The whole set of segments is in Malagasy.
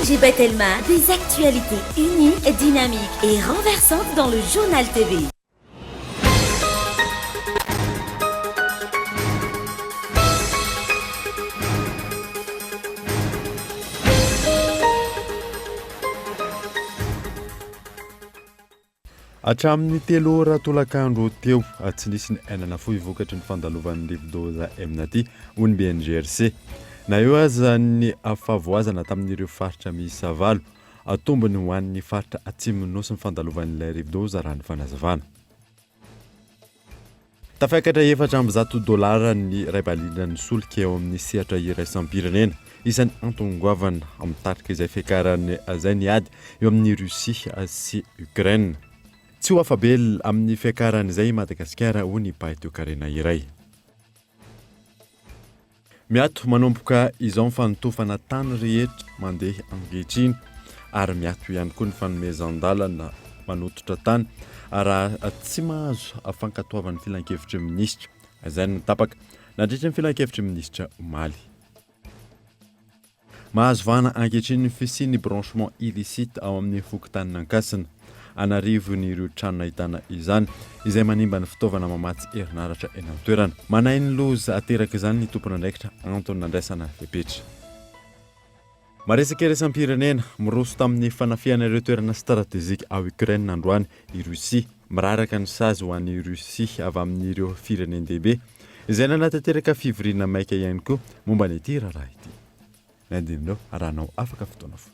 Ange Telma, des actualités uniques, dynamiques et renversantes dans le journal TV. Hatramin'ny 3 ora tolakandro teo tsy nisy ny ainana fohy vokatry ny fandalovan'ny rivodoza amin'aty hoy ny BNGRC. Na eo aza ny fahavoazana tamin'ireo faritra miisa 8 atombony ho an'ny faritra atsimon'ny nosy ny fandalovan'ilay rivodoza raha ny fanazavana. Tafakatra $700 ny ray balindran'ny solika eo amin'ny sehatra iraisam-pirenena isan'ny antongoavana amin'ny tarika izay fiakaran'ny zay ny ady eo amin'ny Russia sy Ukraine. Tsy ho afabel amin'ny fiakaran'izay Madagasikara hoy ny paitokarena iray. Miato manomboka izao fanotofana tany rehetra mandeha ankehitriny ary miato ihany koa ny fanomezan-dalana manototra tany raha tsy mahazo afankatoavan'ny filan-kevitry minisitra. Izay no tapaka nandritra ny filan-kevitry minisitra omaly. Mahazo vana ankehitriny ny fisian'ny branchement illicite ao amin'ny fokontany ankasina. Anarivon'ireo trano ahitana izany izay manimba ny fitaovana mamatsy herinaratra eny amin'ny toerana. Manay ny loza ateraka izany ny tompona andraikitra antony nandraisana fepetra. Maresaka iraisam-pirenena miroso tamin'ny fanafiana ireo toerana stratégique ao Ukraine androany i Russie. Miraraka ny sazy ho an'i Russie avy amin'ireo firenendehibe izay nanatanteraka fivoriana maika ihany koa momba ny ity raharaha ity. Nandinonao arahanao afaka fotoana fo.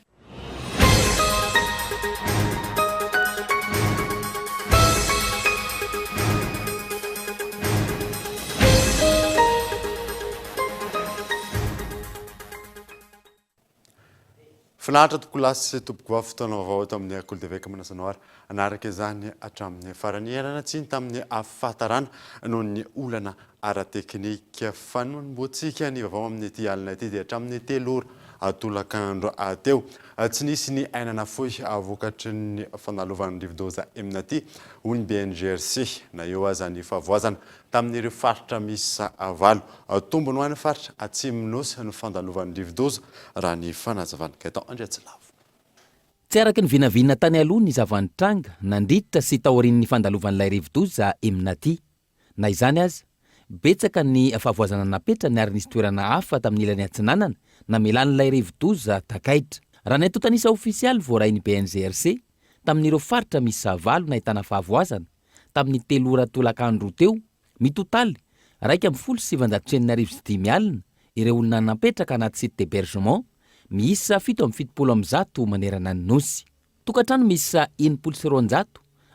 Finaritra tokolasy tompoko vao fotoana vaovao tamin'ny Kolo TV manasanoara anaraka izany hatramin'ny farany iarana tsiny tamin'ny afatarana noho ny olana ara-teknika fanomboantsika ny vaovao amin'ny ity alina ity dia hatramin'ny 3 ora tolakandro teo tsy nisy ny ainana fohy vokatry ny fanalovan'ny rivodoza amin'aty hoy ny BNGRC. Na eo aza ny fahavoazana tamin'ireo faritra miisa 8 tombony ho an'ny faritra atsimon'osy ny fandalovan'ny rivodoza raha ny fanazavana Gaetan Andriatsilavo. Tsy araky ny vinavinana tany aloha ny zavantranga nandritra sy taorian'ny fandalovan'ilay rivodoza amin'aty. Na izany aza betsaka ny fahavoazana napetrany ary nisy toerana hafa tamin'ny ilany atsinanana na melan'ilay rivodoza takaitra. Raha ny ato tanisa ofisialy voarain'ny BNGRC tamin'ireo faritra miisa 8 nahitana fahavoazana tamin'ny 3 ora tolakandro teo, mitotaly 1,795 alina ireo olona napetraka anaty site d'hébergement, miisa 770 manerana ny nosy. Tokantrano miisa 1,200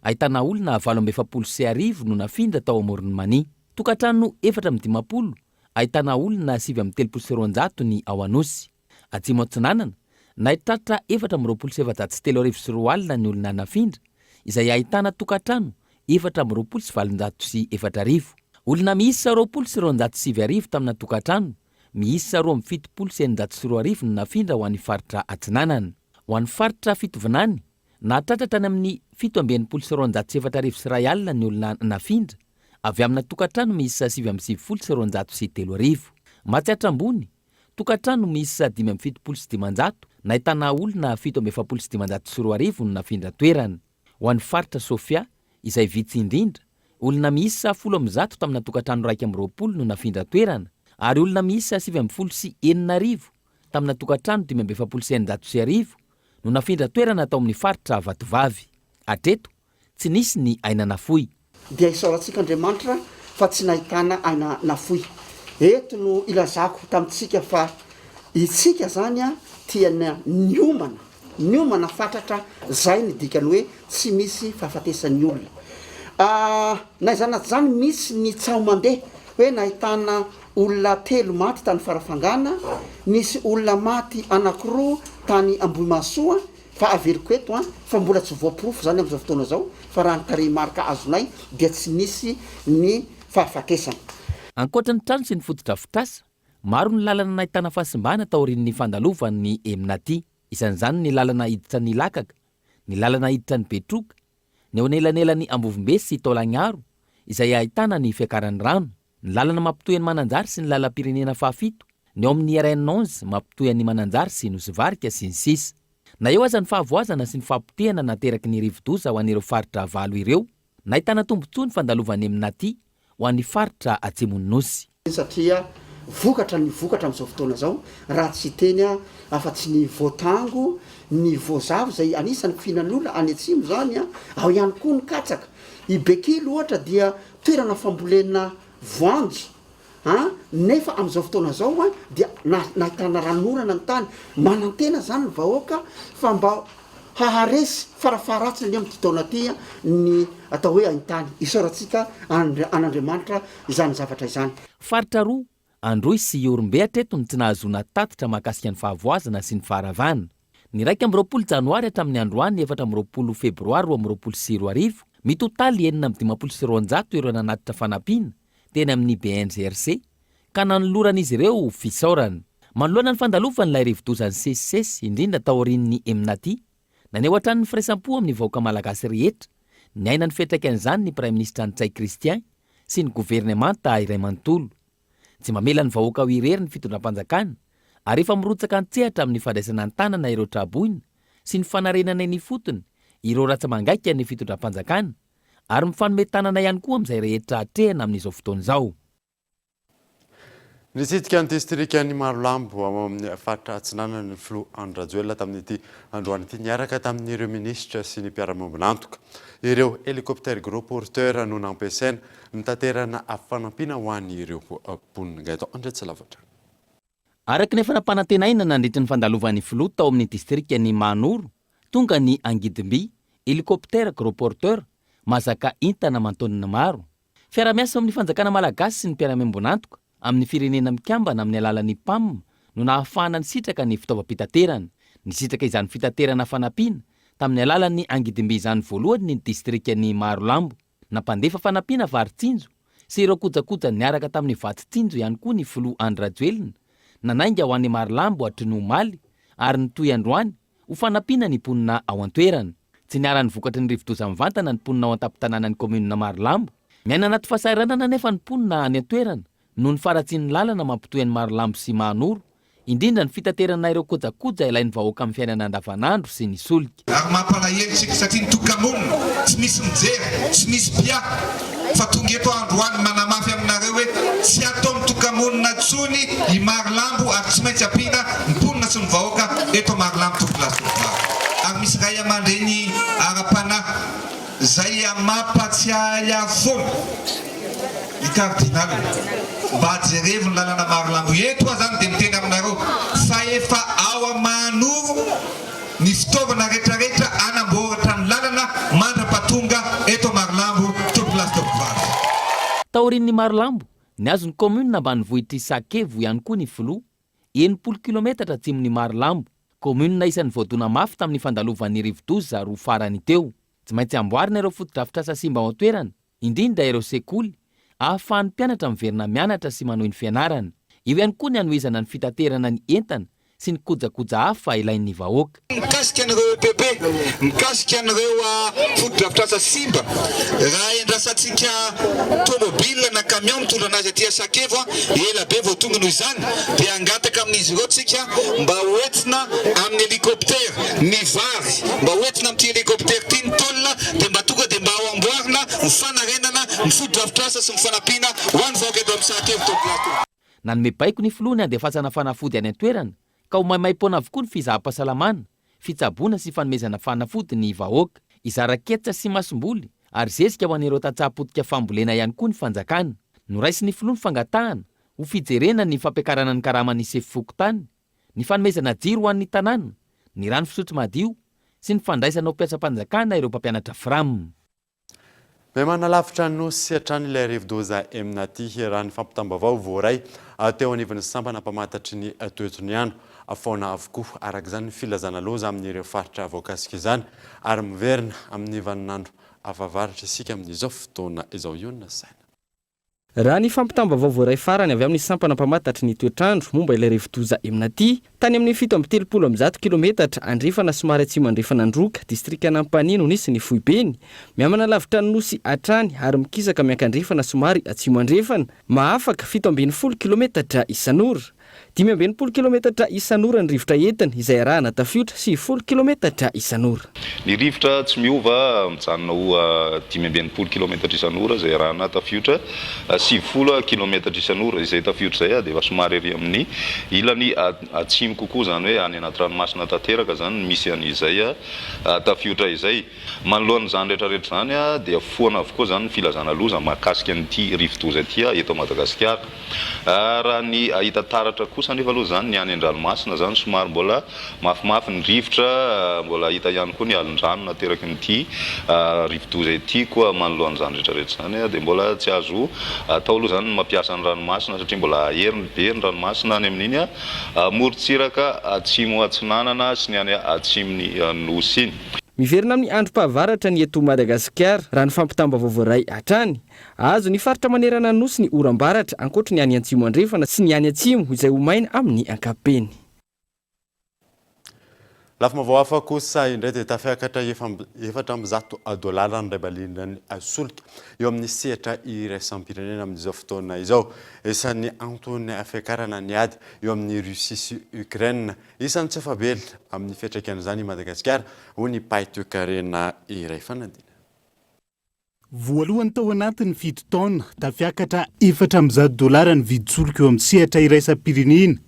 ahitana olona 870 no nafindra tao amoron'ny mani. Tokantrano 450 ahitana olona 730 ny ao anosy. Atsimo atsinanana nahitratra 427 alina ny olona nafindra izay ahitana tokantrano 427 olona miisa 2,907 tamina tokantrano, miisa 2,702 no nafindra ho an'ny faritra atsinanana. Ho an'ny faritra fitovinany nahatratra tany amin'ny 7,207 alina ny olona nafindra avy amina tokantrano miisa 7,203. Matsiatra ambony tokantrano miisa 5,700 nahitana olona 7,702 no nafindra toerana. Ho an'ny faritra Sofia izay vitsy indrindra, olona miisa 10 tamina tokantrano 220 no nafindra toerana ary olona miisa 7,900 tamina tokantrano 5,903 no nafindra toerana tao amin'ny faritra Vatovavy. Atreto tsy nisy ny ainana fohy. Dia isaorantsika Andriamanitra fa tsy nahitana aina nafoy. Eto no ilazako tamintsika fa itsika zany tiana niomana fatratra zay ny dikany hoe tsy misy fahafatesan'ny olona. Na izanaty zany misy ny tsao mandeha hoe nahitana olona 3 maty tany farafangana, nisy olona maty anankiroa tany Ambohimasoa fa averiko eto fa mbola tsy voaporofo zany amin'izao fotoana zao fa raha ny tarehimarika azonay dia tsy nisy ny fahafatesana. Ankoatra ny trano sy ny fotodrafitrasa, maro ny lalana nahitana fahasimbana taorian'ny fandalovan'ny amin'aty. Isan'izany ny lalana hiditra ny Lakaka, ny lalana hiditra ny Betroka, ny eo anelanelan'ny Ambovimbe sy Taolagnaro izay ahitana ny fiakaran'ny rano, ny lalana mampitoy an'ny Mananjary sy ny lalam-pirenena 7, ny ao amin'ny RN11 mampitoy an'ny Mananjary sy Nosivarika sy ny sisa. na eo aza ny fahavoazana sy ny fampitehana nateraky ny rivo-doza ho an'ireo faritra valo ireo nahitana tombontsoa ny fandalovany aminaty ho an'ny faritra Atsimon'Nosy. Satria vokatra amin'izao fotoana zao raha tsy teny afa-tsy ny voatango ny voazavo zay anisan'ny fihinan'olona any atsimo zany ao ihany koa ny katsaka i Bekilo ohatra dia toerana fambolena voanjo nefa amin'izao fotoana zao dia nahitana ranorana ny tany manantena zany ny vahoaka fa mba haharesy farafaratsy ny amin'ny fotoana ty ny atao hoe aintany isaorantsika an'Andriamanitra izany zavatra izany. Faritra roa Androy sy Iorimbe teto ny tsy nahazona tatitra mahakasika ny fahavoazana sy ny faharavana. Ny 20 Janoary hatramin'ny androany 20 Febroary 2024 mitotaly 912 ireo nanatitra fanampiana teny amin'ny BNGRC ka nanoloran'izy ireo fisaorana. Manoloana ny fandalovany ilay rivo-dozany sesisesy indrindra taorian'ny Eminaty naneo hatrany ny firaisampo amin'ny vahoaka malagasy rehetra ny aina ny fetrakan'izany ny praiminisitra Ntsay Kristian sy ny governemanta iray manontolo. Tsy mamela ny vahoaka ho irery ny fitondram-panjakana ary efa mirotsaka antsehatra amin'ny fandraisana an-tanana ireo traboina sy ny fanarenana ny fotony ireo ratsa-mangaika ny fitondram-panjakana ary mifanome tanana ihany koa amin'izay rehetra hatrehana amin'izao fotoana izao. Nitsidika ny distrika ny Marolambo amin'ny faritra Atsinanana ny Flo Andrajoelina tamin'ity androany ity niaraka tamin'ireo minisitra sy ny mpiara-miombon'antoka. Ireo hélicoptère gros porteur no nampiasaina nitaterana fanampiana ho an'ireo mponina gato andretsy lavatra. Araky ny fanampanantenaina nandritra ny fandalovan'ny Flo tao amin'ny distrika ny Manoro tonga ny Angidimby hélicoptère gros porteur mazaka intana aman-taonina maro. Fiara-miasa amin'ny fanjakana malagasy sy ny mpiara-miombon'antoka amin'ny firenena mikambana amin'ny alalan'ny PAM no nahafahana ny sitraka ny fitaovam-pitaterana. Ny sitraka izany fitaterana fanampiana tamin'ny alalan'ny Angidimby izany voalohany ny distrika ny Marolambo nampandefa fanampiana varitsinjo sy ireo kojakoja niaraka tamin'ny vatitsinjo ihany koa ny Flo Andrajoelina nanainga ho an'ny Marolambo hatriny omaly ary ny toy androany ho fanampiana ny mponina ao an-toerana. Tsy niara-ny vokatry ny rivo-doza mivantana ny mponina ao an-tampon-tanàna ny komunina Marolambo. Miaina anaty fahasahiranana nefa ny mponina any an-toerana no ny faratsian'ny lalana mampitoy an'ny Marolambo sy Manoro indrindra ny fitaterana ireo kojakoja ilain'ny vahoaka amin'ny fiainana andavanandro sy ny solika. Ary mampalahelo tsika satria ny tokamonina tsy misy mijery, tsy misy pia fa tonga eto androany manamafy aminareo hoe tsy atao mitokamonina tsony i Marolambo ary tsy maintsy ampiana mponina sy ny vahoaka eto Marolambo tokolasova. Ary misy ray aman-dreny ara-panahy zay mampatsiahy foana i kardinal mba jerevy ny lalana Marolambo eto zany dia miteny aminareo fa efa ao Manoro ny fitaovana rehetrarehetra anamboatra ny lalana mandra-patonga eto Marolambo tokolasova. Taorian'ny Marolambo ny azon'ny commune ambany vohitry Sakevo ihany koa ny Flo 90 kilometatra atsimon'ny Marolambo. Commune isan'ny voadona mafy tamin'ny fandalovan'ny rivo-doza roa farany teo. Tsy maintsy amboarina ireo fotodrafitrasa simba ao an-toerana indrindra ireo sekoly ahafahan'ny mpianatra miverina mianatra sy manohy ny fianarana. Io ihany koa ny anohizana ny fitaterana ny entana sy ny kojakoja hafa ilain'ny vahoaka. Mikasika an'ireo bebe, mikasika an'ireo fotodrafitrasa simba raha endrasantsika tomobile na camion mitondra anazy aty Sakevo ela be vao tonga noho izany dia angataka amin'izy ireo tsika mba hoentina amin'ny hélicoptère ny vary mba hoentina amin'ity hélicoptère ty ny tolona dia mba tonga dia mba ao amboarina mifanarenana ny fotodrafitrasa sy mifanampiana ho an'ny vahoaka eto amin'ny Sakevo tokolasova. Nanome baiko ny Flo ny andefasana fanafody any an-toerana ka ho maimai-poana avokoa ny fizaham-pahasalamana, fitsaboana sy fanomezana fanafody ny vahoaka. Izaraketsa sy masomboly ary zezika ho an'ireo tatsaha-potika fambolena ihany koa ny fanjakana. Noraisy ny Flo ny fangatahana ho fijerena ny fampiakarana ny karaman'ny sefokotany, ny fanomezana jiro ho an'ny tanàna, ny rano fisotro madio sy ny fandraisana ho mpiasa-panjakana ireo mpampianatra FRAM. Be manalavitra Nosy hatrany ilay rivo-doza Eminaty raha ny fampitambavao voaray teo anivon'ny sampana mpamantatry ny toetrony andro afaona avokoa araka izany filazana loza amin'ireo faritra voakasika izany ary miverina amin'ny vaninandro avavaritra isika amin'izao fotoana izao iona saina. Raha ny fampitambavao voaray farany avy amin'ny sampana mpamantatry ny toetrandro momba ilay rivo-doza Eminaty tany amin'ny 730 kilometatra andrefana somary atsimo andrefana androka distrika Nampanino nisy ny Foibeny miamana lavitra ny Nosy hatrany ary mikisaka miankandrefana somary atsimo andrefana mahafaka 720 kilometatra isan'ora. 520 kilometatra isan'ora ny rivotra entina izay arahana tafiotra sy 10 kilometatra isan'ora. Ny rivotra tsy miova mijanona ho 520 kilometatra isan'ora izay arahana tafiotra 70 kilometatra isan'ora izay tafiotra izay dia efa somary ery amin'ny ilany atsimo kokoa zany hoe any anaty ranomasina tanteraka zany misy an'izay tafiotra izay. Manoloana izany rehetrarehetra zany dia foana avokoa zany ny filazana loza mahakasika an'ity rivodoza ity eto Madagasikara. Raha ny ahita taratra kosa nefa aloha zany ny any an-dranomasina zany somary mbola mafimafy ny rivotra, mbola hita ihany koa ny alon-drano nateraky nyity rivodoza ity koa manoloana izany rehetrarehetra zany dia mbola tsy azo atao aloha zany mampiasa ny ranomasina satria mbola heriny be ny ranomasina any amin'iny morontsiraka atsimo atsinanana sy ny any atsimony nosy iny. Miverina amin'ny androm-pahavaratra ny eto Madagasikara raha ny fampitambavaovao iray hatrany azo ny faritra manerana nosy ny oram-baratra ankoatra ny any Atsimo andrefana sy ny any Atsimo izay ho maina amin'ny ankapeny. Lafa mavao hafa kosa indray dia tafiakatra $400 ny balinany solika eo amin'ny sehatra iraisam-pirenena amin'izao fotoana izao. Isan'ny antony afiakarana ny ady eo amin'ny Russie sy Ukraine. Isan'ny tsy afabela amin'ny fiantraikan'izany i Madagasikara ho ny paitoekarena iray fanadina. Voalohany tao anatin'ny 7 taona tafiakatra $400 ny vidy solika eo amin'ny sehatra iraisam-pirenena.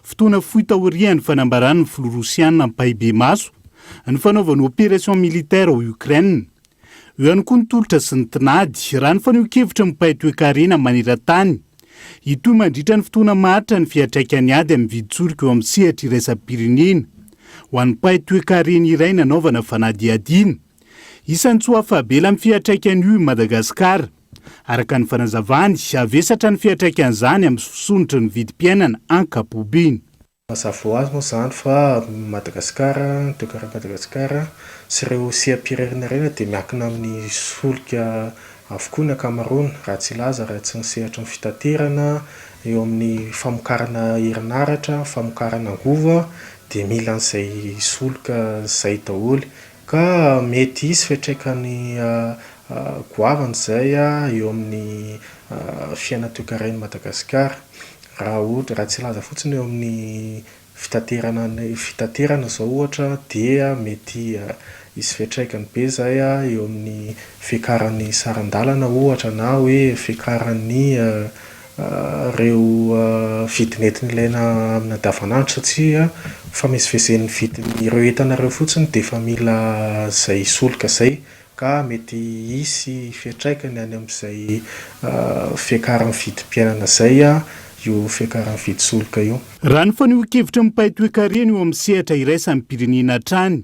Fotoana fohy taorian'ny fanambarany filorosiana amin'ny pahibe maso ny fanaovany opération militaire ao Ukraine. Eo ihany koa ny tolotra sy ny tinady raha ny faneho-kevitra mipaitoekarena maneran-tany. Itoy mandritra ny fotoana maritra ny fiantraikany ady amin'ny vidy solika eo amin'ny sehatra iraisam-pirenena ho an'ny paitoekarena iray nanaovana fanadihadiana. Isan'ny tsy ho afabela amin'ny fiantraikany io i Madagasikara. Araka ny fanazavany, avesatra ny fiantraikan'izany amin'ny fisonitra ny vidim-piainana ankapobeny. Mazava ho azy moa zany fa Madagasikara, toekarana Madagasikara sy ireo seha-pirenena reny dia miankina amin'ny solika avokoa ny ankamaroany raha tsy laza raha tsy ny sehatra ny fitaterana eo amin'ny famokarana herinaratra, famokarana angova dia mila an'izay solika izay daholo ka mety isy fiantraikany goavana izay eo amin'ny fiainana-toekaren'i Madagasikara. Raha tsy laza fotsiny eo amin'ny fitaterana zao ohatra dia mety isy fiantraikany be izay eo amin'ny fiakaran'ny saran-dalana ohatra na hoe fiakaran'ny reo vidinetiny ilaina amin'ny andavanandro satria famezivezen'ny vidiny ireo entanareo fotsiny dia efa mila izay solika izay. Ka mety isy fiantraikany any amin'izay fiakaran'ny vidim-piainana izay io fiakaran'ny vidy solika io. Raha ny faneho-kevitra mipaitoekarena eo amin'ny sehatra iraisam-pirenena hatrany.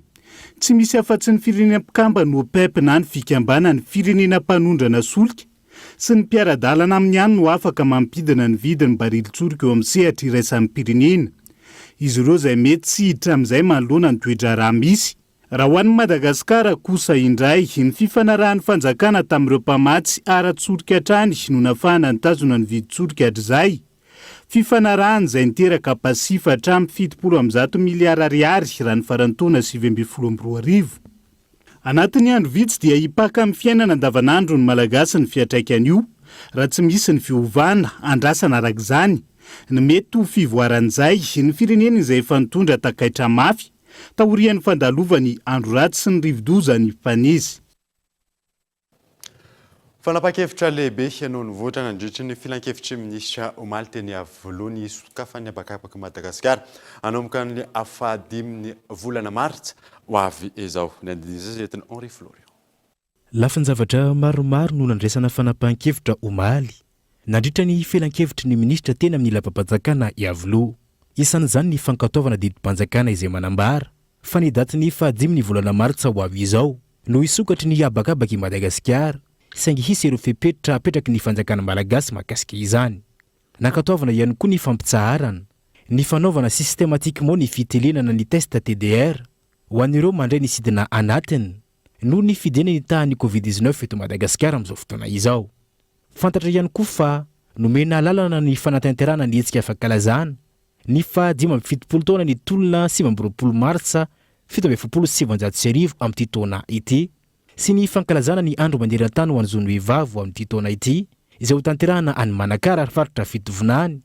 Tsy misy afa-tsy ny firenena mpikamba no PEP na ny fikambana ny firenena mpanondrana solika sy ny mpiara-dalana amin'ny any no afaka mampidina ny vidin'ny barily-tsorika eo amin'ny sehatra iraisam-pirenena. Izy ireo izay mety tsy hiditra amin'izay manoloana ny toe-draharaha misy. Raha ho an'ny Madagasikara kosa indray ny fifanarahan'ny fanjakana tamin'ireo mpamatsy ara-tsorika hatrany no nafahana nitazona ny vidy-tsorika hatrizay. Fifanarahana izay niteraka pasifa hatramin'ny $700 miliara raha ny farantaona 2012. Anatin'ny andro vitsy dia hipaka amin'ny fiainana andavanandro ny malagasy ny fiantraikany io raha tsy misy ny fiovana andrasana arak'izany ny mety ho fivoaran'izay ny firenena izay efa nitondra takaitra mafy taorian'ny fandalovany andro ratsy sy ny rivodoza ny mpanezi. Fanapa-kevitra lehibe noho nivoatra nandritry ny filan-kevitry minisitra omaly teny avoloany sokafany abakabaka Madagasikara anomboka ny afahadiminy volana martsa ho avy izao. Ny andinizay etiny Henri Florian. Lafiny zavatra maromaro no nandraisana fanapahan-kevitra omaly nandritra ny filan-kevitry ny minisitra teny amin'ny ilapam-panjakana iavolo. Isan'izany ny fankataovana didim-panjakana izay manambara fa ny daty ny fahadiminy volana martsa ho avy izao no isokatry ny abakabaka i Madagasikara saingy hisy ireo fepetra apetraky ny fanjakana malagasy mahakasika izany. Nankataovana ihany koa ny fampitsaharana, ny fanaovana systématiquement ny fitelenana ny test TDR ho an'ireo mandray ny sidina anatiny noho ny fidena ny tahan'ny Covid-19 eto Madagasikara amin'izao fotoana izao. Fantatra ihany koa fa nomena lalana ny fanatanterahana ny hetsika fankalazana ny fa-17 taona ny tolona 20 martsa 1770 amin'ity taona ity sy ny fankalazana ny andro manderan-tany ho an'izony vehivavy amin'ity taona ity izay ho tanterahana any Manakara faritra fitovinany.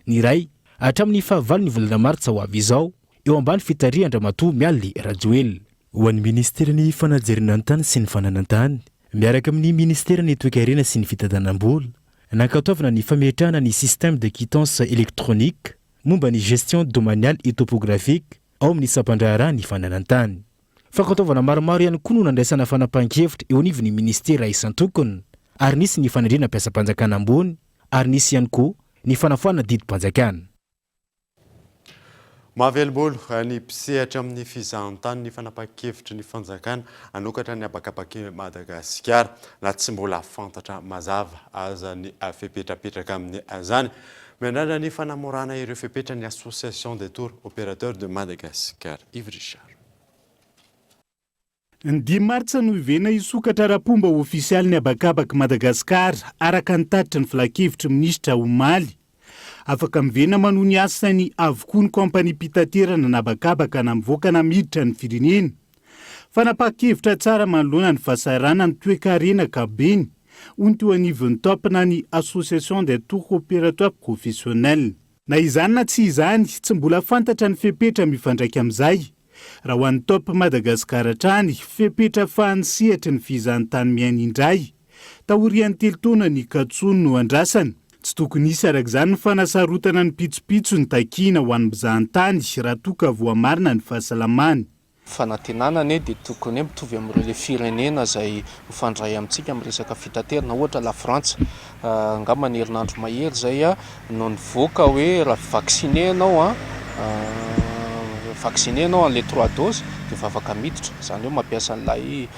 Ny ray hatramin'ny fahavalo ny volana martsa ho avy izao eo ambany fitaria Andramatoa Mialy Rajoely. Ho an'ny ministera ny fanajerena ny tany sy ny fananantany miaraka amin'ny ministera ny toe-karena sy ny fitadianam-bola nankatôvana ny fametrahana ny système de quittance électronique momba ny gestion domaniale et topographique ao amin'ny sampandraharaha ny fananantany. Fankatôvana maromaro ihany koa no nandraisana fanapahan-kevitra eo anivon'ny ministera isan-tokony ary nisy ny fanandrina mpiasa-panjakana ambony ary nisy ihany koa ny fanafoana didim-panjakana. Mahavelom-bolo ny mpisehatra amin'ny fizahan-tany ny fanapahan-kevitry ny fanjakana hanokatra ny habakabaky Madagasikara na tsy mbola fantatra mazava aza ny fepetrapetraka amin'ny azany. Miandrandra ny fanamorana ireo fepetra ny Association des tours opérateurs de Madagascar. Yves Richard. Ny 10 martsa no ivena isokatra rapomba ofisialy ny habakabaka Madagasikara araka ny tatitra ny filakevitra minisitra Omaly. Afaka mivena manoho ny asany avokoa ny kompani pitaterana na habakabaka na mivoaka na miditra ny firenena. Fanapahan-kevitra tsara manoloana ny fasarana ny toe-karena kabeny onto anivon'ny topina ny Association des tours opérateurs professionnels. Na izany na tsy izany tsy mbola fantatra ny fepetra mifandraika amin'izay. Raha ho an'ny top Madagasikara trany fepetra fahanisehatra ny fizahan-tany miaina indray. Taorian'ny telo taona ny Katsony no andrasany. Tsy tokony isy arak'izany ny fanasarotana ny pitsopitso ny takina ho an'ny mpizahan-tany raha toka voamarina ny fahasalamany. Fanantenana dia tokony mitovy amin'ireo firenena izay mifandray amintsika amin'ny resaka fitaterana ohatra la Frantsa. Angamba ny herinandro mahery izay no nivoaka hoe raha vacciné anao vacciné anao an'ilay 3 doses dia efa afaka miditra. Izany hoe mampiasa an'ilay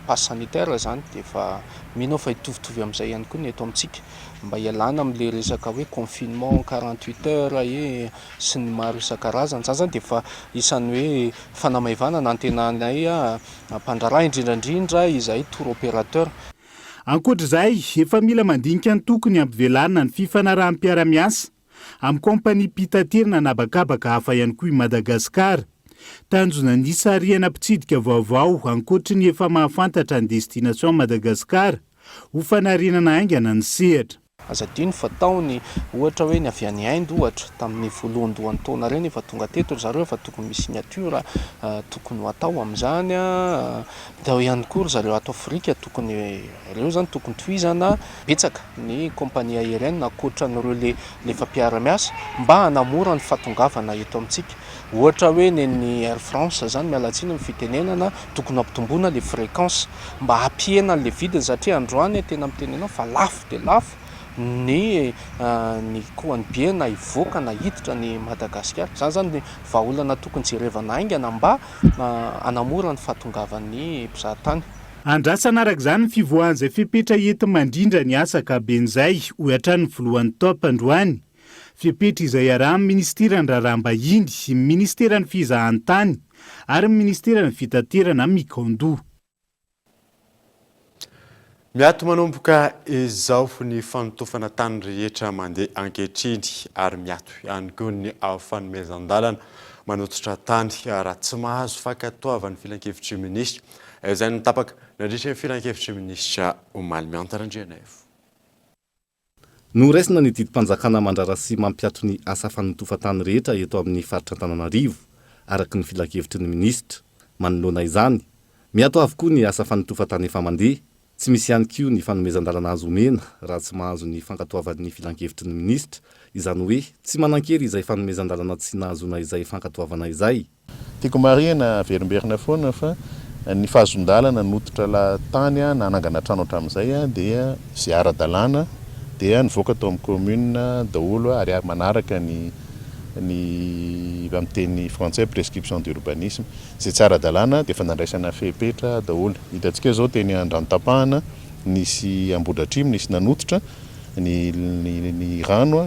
passe sanitaire izany dia efa mino fa hitovitovy amin'izay ihany koa ny eto amintsika mba hialana amin'ilay resaka hoe confinement 48 heures sy ny maro isan-karazany. Izany dia efa isan'ny hoe fanamaivana na antenanay mpandraraha indrindrandrindra izay tour opérateur. Ankoatr'izay efa mila mandinika ny tokony ampivelarina ny fifanarahan'ny-piara-miasa amin'ny kompani pitaterana na habakabaka hafa ihany koa i Madagasikara. Tanjona ny sarihana mpitsidika vaovao ankoatra ny efa mahafantatra ny destination Madagasikara ho fanarenana aingana ny sehatra. Azadino fataony ohatra hoe ny avy any Inde ohatra tamin'ny voalohandohan'ny taona reny efa tonga teto zareo efa tokony misy signature tokony ho atao amin'izany da ihany koa zareo ato Afrika tokony ireo zany tokony tohizana betsaka ny kompania aérienne ankoatra n'ireo le fampiara-miasa mba hanamora ny fatongavana eto amintsika. Ohatra hoe ny Air France zany mialatsiny ny fitenenana tokony ampitomboana le fréquence mba hampiena le vidiny satria androany tena mitenenao fa lafo dia lafo ny koany be na ivoaka na hiditra ny Madagasikara. Izany zany ny vahaolana tokony jerevana aingana mba hanamora ny fahatongavan'ny mpizahatany. Andrasana arak'izany ny fivoahan' izay fepetra enti mandrindra ny asa kaben'izay ho hatrany voalohan'ny top androany. Fepetra izay arahan'ny ministera ny raharaham-bahiny, ministera ny fizahan-tany ary ministera ny fitaterana Mikando. Miato manomboka izao ny fanotofana tany rehetra mandeha ankehitriny ary miato ihany koa ny fanomezan-dalana manototra tany raha tsy mahazo fankatoavany filan-kevitry minisitra. Izay no tapaka nandritra ny filan-kevitry minisitra Omaly Miantarandriana evo. Noraisina ny didim-panjakana mandrara sy mampiato ny asa fanotofan-tany rehetra eto amin'ny faritra Antananarivo araka ny filan-kevitry ny minisitra. Manoloana izany, miato avokoa ny asa fanotofan-tany efa mandeha. Tsy misy ihany koa ny fanomezan-dalana azo omena raha tsy mahazo ny fankatoavan'ny filan-kevitry ny minisitra, izany hoe tsy manan-kery izay fanomezan-dalana tsy nahazona izay fankatoavana izay. Tiako marina verimberina foana fa ny fahazon-dalana nototra tany na anangana trano hatramin'izay dia sy ara-dalàna dia nivoaka tao amin'ny commune daholo ary manaraka ny amin'ny teny français prescription d'urbanisme zay tsara dalàna dia efa nandraisana fepetra daholo. Hitantsika zao teny Andranotapahana nisy Ambodratrimo nisy nanototra ny rano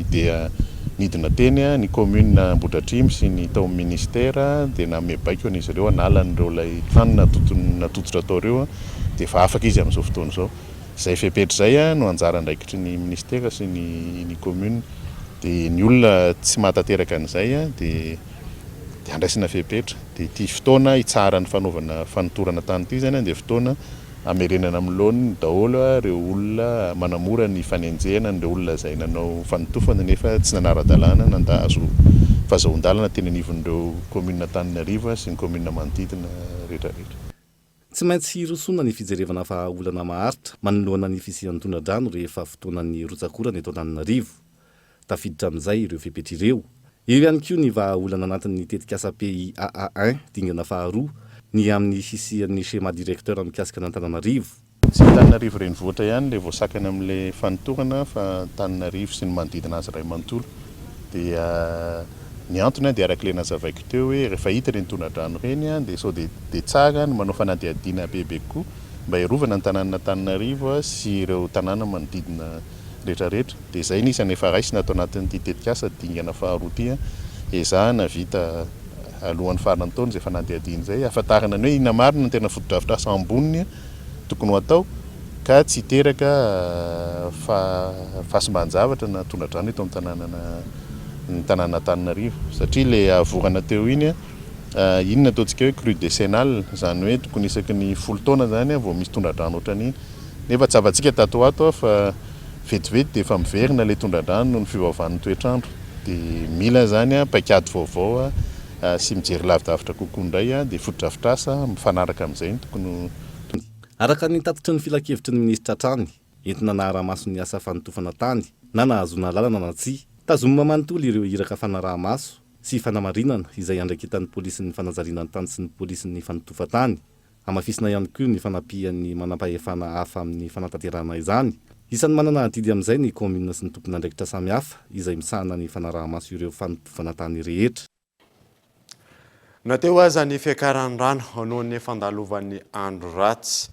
dia nidina teny ny commune Ambodratrimo sy ny tao ministère dia namebaiko an'izy ireo analan'ireo lay rano natototra tao ireo dia efa afaka izy amin'izao fotoana izao. Zay fepetra zay no anjara andraikitry ny ministère sy ny commune. Dia ny olona tsy mahatateraka an'izay dia andraisana fepetra. Dia ity fotoana hitsara ny fanaovana fanotorana tany ity zany dia fotoana amerenana amin'lony daholo reo olona manamora ny fanenjehana nireo olona zay nanao fanotofana nefa tsy nanara-dalàna nandahazo fahazahon-dalana teny anivon'ireo commune Antananarivo sy ny commune manodidina rehetrarehetra. Tsy maintsy hirosona ny fijerevana fa olana maharitra manoloana ny fisian'ny tondradrano rehefa fotoanan'ny rotsakorana eto Antananarivo. Tafiditra amin'izay ireo fepetra ireo. Eo ihany koa ny vahaolana anatin'ny tetikasa PIAA1 dingana faharoa ny amin'ny fisian'ny schéma directeur mikasika n'Antananarivo. Tsy Antananarivo renivohitra ihany le voasakana amin'le fanotorana fa Antananarivo sy ny manodidina azy iray manontolo dia ny antony dia araka le nazavaiko teo hoe rehefa hita reny tondradrano reny dia sao dia tsara ny manao fanadihadiana bebe koa mba hiarovana ny tanàna Antananarivo sy ireo tanàna manodidina rehetrarehetra. Dia izay nisany efa raisina atao anatin'ity tetikasa dingana faharoa ity ezahana vita alohan'ny farany taona izay fanadihadiana izay ahafantarana ny hoe inona marina ny tena fotodrafitrasa amboniny tokony ho atao ka tsy hiteraka fahasimban-javatra na tondradrano eto amin'ny tanàna Antananarivo satria le avorana teo iny inona ataontsika hoe crue décennale izany hoe tokony isaky ny 10 taona zany vao misy tondradrano ohatran'iny nefa tsy avantsika tato ato fa vetivety dia efa miverina le tondradrano noho ny fiovaovan'ny toetrandro dia mila zany paikady vaovao sy mijery lavidavitra kokoa indray dia fotodrafitrasa mifanaraka amin'izay tokony. Araka ny tatitry ny filakevitry ny minisitra hatrany entina nahara-maso ny asa fanotofana tany na nahazoana lalana na tsia tazomina manontolo ireo iraka fanaraha-maso sy fanamarinana izay andraikitan'ny polisy ny fanajariana ny tany sy ny polisy ny fanotofa-tany. Amafisina ihany koa ny fanapihan'ny manam-pahefana hafa amin'ny fanatanterahana izany. Isan'ny manana adidy amin'izay ny commune sy ny tompon'andraikitra samihafa izay misahana ny fanaraha-maso ireo fanotofana tany rehetra. Nateo aza ny fiakaran'ny rano noho ny fandalovan'ny andro ratsy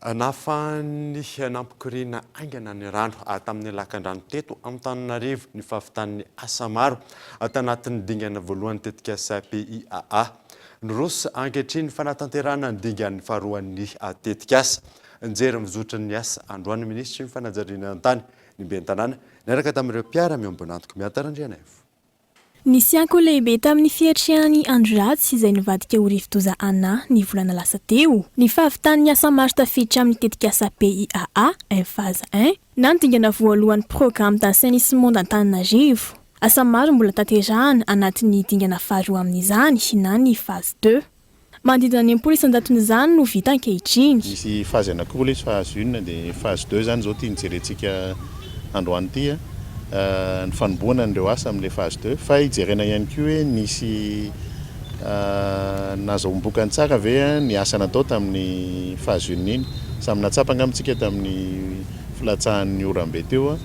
nafany nampikoriana aingana ny rano tamin'ny lakan-drano teto Antananarivo ny fahafitan'ny asa maro tanatin'ny dingana voalohany tetikasa PIAA. Nirosy ankehitriny fanatanterahana ny dingan'ny faharoan'ny tetikasa. Njery mizotra ny asa androan'ny ministry ny fanajariana tany ny bentanàna niaraka tamin'ireo mpiara miombonantoka miatarandriana. Nisy anko lehibe tamin'ny fiatriany andro ratsy izay nivadika ho rivo-doza ana ny volana lasa teo. Ny fahavitan'ny asa maro tafiditra amin'ny tetikasa PIAA phase 1 na ny dingana voalohan'ny programme d'assainissement d'Antananarivo. Asa maro mbola tanterahana anatin'ny dingana faharoa amin'izany na ny phase 2. Manodidina ny 100,000 no vita ankehitriny. Misy phase anankiroa ilay phase 1 dia phase 2 zany zao tia nijerentsika androany ity ny fanomboana nireo asa amin'ilay phase 2 fa hijerena ihany koa hoe nisy nahazoam-bokany tsara ve ny asa natao tamin'ny phase 1 iny samy natsapa angamitsika tamin'ny filatsahan'ny orambe teo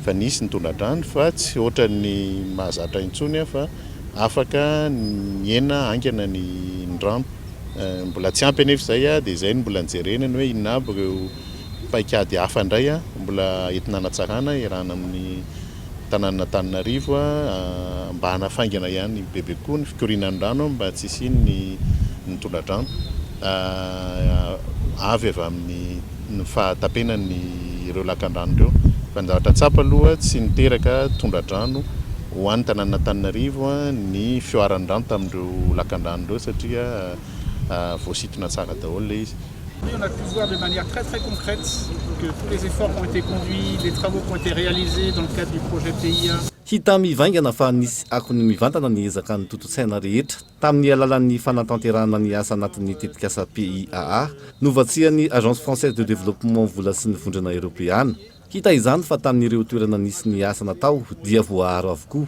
fa nisy ny tondradrano fa tsy ohatra ny mahazatra intsony fa afaka niena angana ny rano mbola tsy ampy anefa izay dia izay mbola nijerena ny hoe inona aby ireo paikady hafa indray mbola entina hanatsarana iarahana amin'ny tanàna Antananarivo mba hanafaingana ihany bebe koa ny fikorianan'ny rano mba tsy hisiany ny tondradrano avy avy amin'ny fahatapenany ireo lakan-drano ireo fa ny zavatra tsapa aloha tsy niteraka tondradrano ho an'ny tanàna Antananarivo ny fioaran'ny rano tamin'ireo lakan-drano ireo satria voasitona tsara daholo le izy. On a pu voir de manière très concrète que tous les efforts qui ont été conduits, les travaux qui ont été réalisés dans le cadre du projet PIA. Hita mivaingana fa nisy akony mivantana ny ezaka ny tototsaina rehetra tamin'ny alalan'ny fanatanterahana ny asa anatin'ny tetikasa PIAA novatsian'ny Agence Française de Développement vola sy ny vondrana Européana. Hita izany fa tamin'ireo toerana nisy ny asa natao dia voaharo avokoa.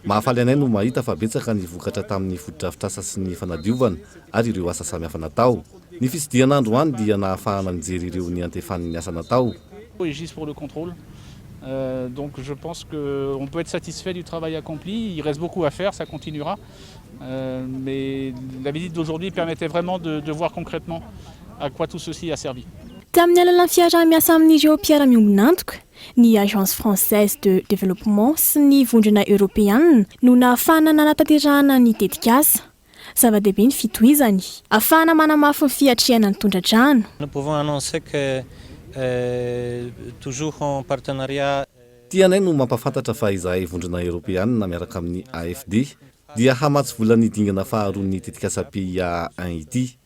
Mahafaly anay no mahita fa betsaka ny vokatra tamin'ny fotodrafitrasa sy ny fanadiovana ary ireo asa samihafa natao. Ny fisidian'andro any dia nahafahana nijery ireo ny antefan'ny asa natao. Pour le contrôle. Donc je pense qu'on peut être satisfait du travail accompli. Il reste beaucoup à faire, ça continuera. Mais la visite d'aujourd'hui permettait vraiment de voir concrètement à quoi tout ceci a servi. Tamin'ny alalan'ny fiarah-miasa amin'ireo mpiara-miombonantoka, ny Agence Française de Développement sy ny vondrona Européana no nahafahana nanatanterahana ny tetikasa. Zava-dehibe ny fitohizany, ahafahana manamafy ny fiatriana ny tondradrano. Nous pouvons annoncer que toujours en partenariat. Tianay no mampafantatra fa izahay vondrona Européana miaraka amin'ny AFD dia hamatsy vola ny dingana faharoa ny tetikasa PIA1 ity.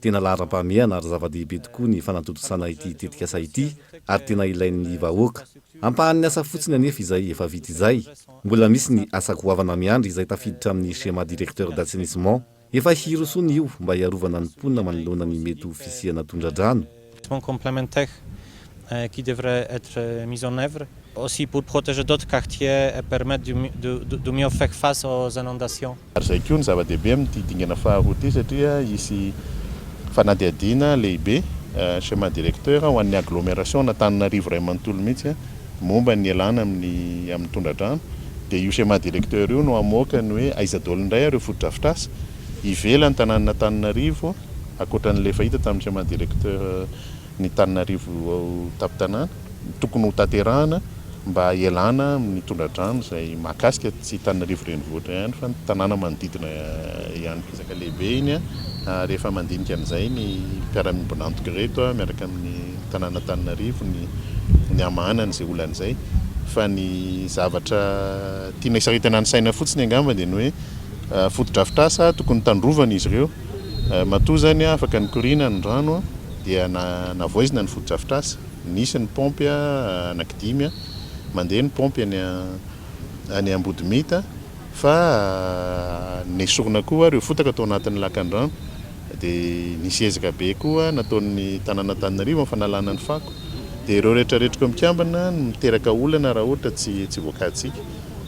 tena lara-pamiana ary zava-dehibe tokoa ny fanatotosana ity tetikasa ity ary tena ilain'ny vahoaka ampahan'ny asa fotsiny anefa izay efa vita izay mbola misy ny asa koavana miandry izay tafiditra amin'ny schéma directeur d'assainissement efa hirosony io mba hiarovana ny mponina manoloana ny mety ho fisiana tondradrano complémentaire qui devrait être mise en œuvre aussi pour protéger d'autres quartiers et permettre de mieux faire face aux inondations. Ary zay koa ny zava-dehibe amin'ity dingana faharoa ity satria isy fanadihadiana lehibe schéma directeur ho an'ny agglomération n'Antananarivo ray manontolo mihitsy momba ny elana amin'ny tondradrano dia io schéma directeur io no amoaka ny hoe aizadolo indray ireo fotodrafitrasa ivelany tanàn'Antananarivo akoatran'le fahita tamin'ny schéma directeur ny Tananarivo tapitanàna tokony ho tanterahana mba ialana amin'ny tondradrano izay mahakasika tsy Tananarivo renivohitra ihany fa tanàna manodidina ihany fisaka lehibe iny rehefa mandinika an'izay ny mpiara-miombonantoka reto miaraka amin'ny tanàna Tananarivo ny amanana izay olan'izay fa ny zavatra tiana isaritana ny saina fotsiny angamba dia ny hoe fotodrafitrasa tokony tandrovana izy ireo matoa zany afaka ny korina ny rano dia navoizina ny fotodrafitrasa nisy ny pompy anankidimy mandeha ny pompy any Ambodimita fa nesorina koa ireo fotaka tao anatin'ny lakan-drano dia nisy ezaka be koa nataon'ny tanàna Tananarivo fanalana ny fako dia ireo rehetrarehetra mikambana miteraka olana raha ohatra tsy voakatsika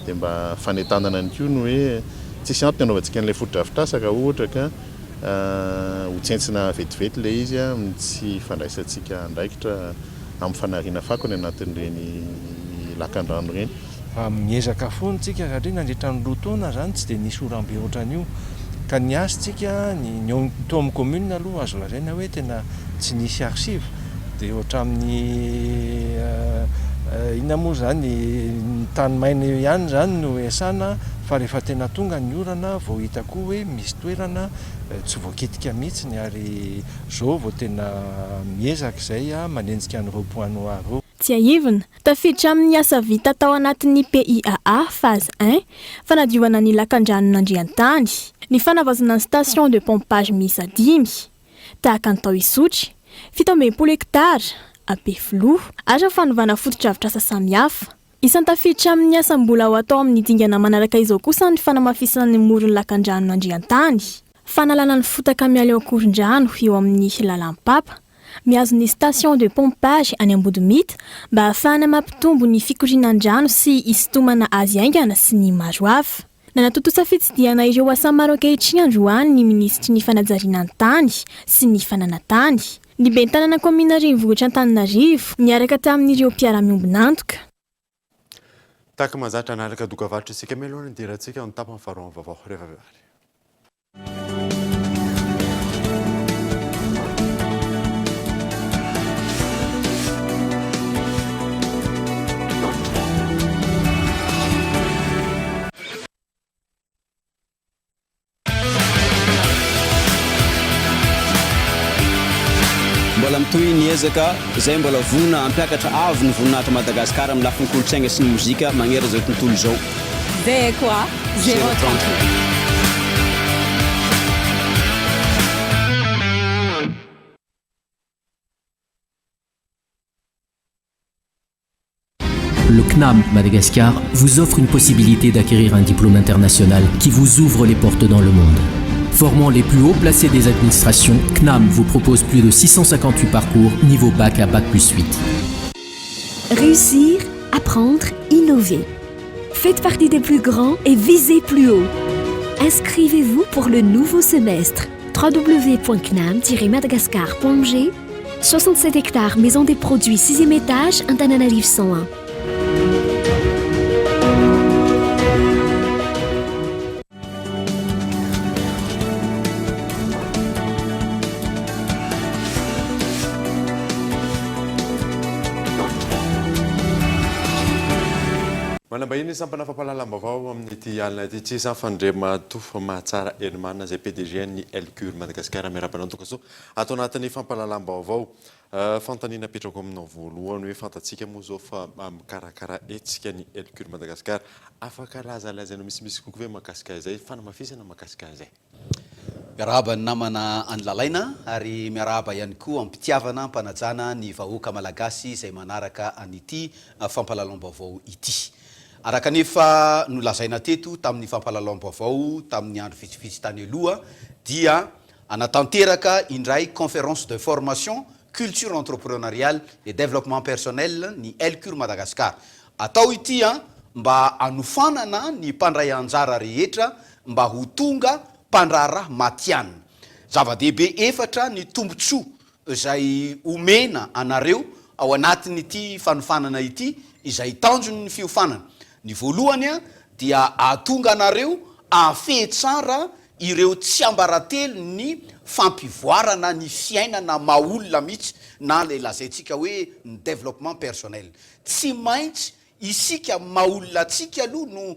dia mba fanentanana ny koa no hoe tsisy antony anaovantsika an'ilay fotodrafitrasa ka ohatra ka ho tsentsina vetivety le izy tsy fandraisantsika andraikitra amin'ny fanariana fako ny anatin'ireny lakan-drano ireny miezaka foana tsika satria nandritra ny roa taona zany tsy dia nisy orambe ohatran'io ka ny asytsika to amin'ny commune aloha azo lazaina hoe tena tsy nisy archive dia ohatra amin'ny inona moa zany ny tanymaina ihany zany no esana fa rehefa tena tonga ny orana vao hita koa hoe misy toerana tsy voakitika mihitsy ary zao vao tena miezaka izay manenjika ny rond-point noir. Tsy aivina, tafiditra amin'ny asa vita tao anatin'ny PIAA phase 1 fanadiovana ny lakan-dranon'Andriantany, ny fanavazana ny station de pompage miisa 5 tahaka ny tao Isotry, 17 hektara Abefiloha ary fanovana fotodrafitrasa samihafa. Isan'ny tafiditra amin'ny asa mbola ho atao amin'ny dingana manaraka izao kosa ny fanamafisana ny morony lakan-dranon'Andriantany, fanalana ny fotaka miala eo akoron-drano eo amin'ny lalam-papa, miazo ny station de pompage any Ambodimita mba ahafahana mampitombo ny fikorinan-drano sy isitomana azy aingana sy ny maro hafa. Nanatotosa fitsidiana ireo asa maro ankehitriny androany ny ministry ny fanajariana ny tany sy ny fananantany. Ny bentanana komina renivohitra Antananarivo niaraka tamin'ireo mpiara-miombonantoka. Tahaka mahazatra anaraka dokavatra isika mialoha ny dirantsika ny tapany faharoa amin'ny vaovao rehefa avy ary. Mbola mitohy ny ezaka izay mbola vona ampiakatra avy ny voninahitra Madagasikara amin'ny lafiny kolontsaina sy ny mozika magnera izao tontolo izao. Zay quoi 030. Le CNAM Madagascar vous offre une possibilité d'acquérir un diplôme international qui vous ouvre les portes dans le monde. Formant les plus hauts placés des administrations, CNAM vous propose plus de 658 parcours niveau bac à bac plus 8. Réussir, apprendre, innover. Faites partie des plus grands et visez plus haut. Inscrivez-vous pour le nouveau semestre. www.cnam-madagascar.g 67 hectares, maison des produits, 6e étage, Antananarivo 101. Manambahiny sampana fampalalam-baovao amin'ity alina ity tsy safandrema tofo mahatsara Elmana zay PDG ny Elcure Madagascar miarapana tokaso atao anatin'ny fampalalam-baovao fantanina petrako aminao voalohany hoe fantatsika moa zao fa mikarakara etsika ny Elcure Madagascar afaka lazalazaina misimisy kokoa hoe makasika izay fanamafisana makasika izay miarahaba ny namana anylalaina ary miarahaba ihany koa ampitiavana mpanajana ny vahoaka malagasy izay manaraka an'ity fampahalalam-baovao ity. Araka nefa nolazaina teto tamin'ny fampahalalam-baovao tamin'ny andro vitsivitsy tany aloha dia anatanteraka indray conférence de formation culture entrepreneuriale et développement personnel ny Elcure Madagascar. Atao ity mba anofanana ny mpandray anjara rehetra mba ho tonga mpandrara matianina. Zava-dehibe efatra ny tombontsoa izay omena anareo ao anatin'ity fanofanana ity izay tanjony ny fiofanana. Ny voalohany dia ahatonga anareo afehy tsara ireo tsy ambaratelo ny fampivoarana ny fiainana maolona mihitsy na le lazaintsika hoe ny développement personnel. Tsy maintsy isika maolona atsika aloha no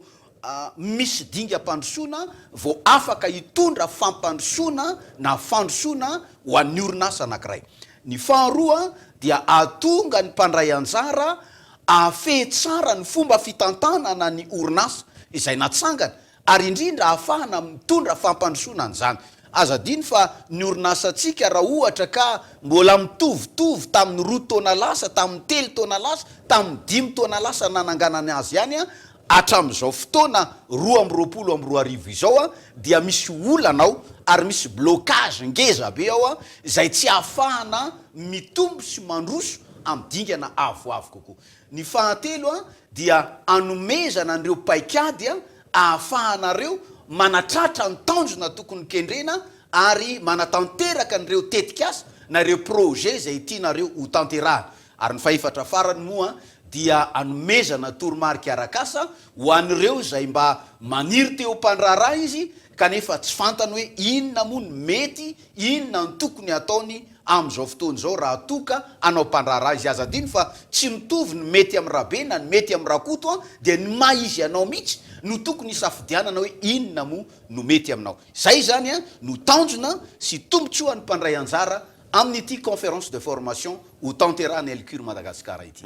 misy dingam-pandrosoana vao afaka hitondra fampandrosoana na fandrosoana ho an'ny orinasa anankiray. Ny faharoa dia ahatonga ny mpandray anjara afehy tsara ny fomba fitantanana ny orinasa izay natsangana ary indrindra ahafahana mitondra fampandrosoana an'izany. Azadiny fa ny orinasa atsika raha ohatra ka mbola mitovitovy tamin'ny 2 taona lasa, tamin'ny 3 taona lasa, tamin'ny 5 taona lasa nananganany azy ihany hatramin'izao fotoana 2022 izao dia misy olanao ary misy blocage ngeza be ao izay tsy ahafahana mitombo sy mandroso amin'ny dingana avoavo kokoa. Ny fahatelo dia anomezana an'ireo paikady ahafahanareo manatratra ny tanjona tokony kendrena ary manatanteraka an'ireo tetikasa na ireo projet izay tianareo ho tanterahana. Ary ny faefatra farany moa dia anomezana toromarika arakasa ho an'ireo izay mba maniry teo mpandraraha izy kanefa tsy fantany hoe inona moa ny mety, inona ny tokony ataony amin'izao fotoana izao raha toka anao mpandraraha izy. Azadiny fa tsy mitovy ny mety amin'ny rabe na ny mety amin'ny rakoto dia ny maha izy anao mihitsy no tokony hisafidianana hoe inona moa no mety aminao. Zay zany no tanjona sy tombotsoa ny mpandray anjara amin'ity conférence de formation ho tanterahany Elcure Madagascar ity.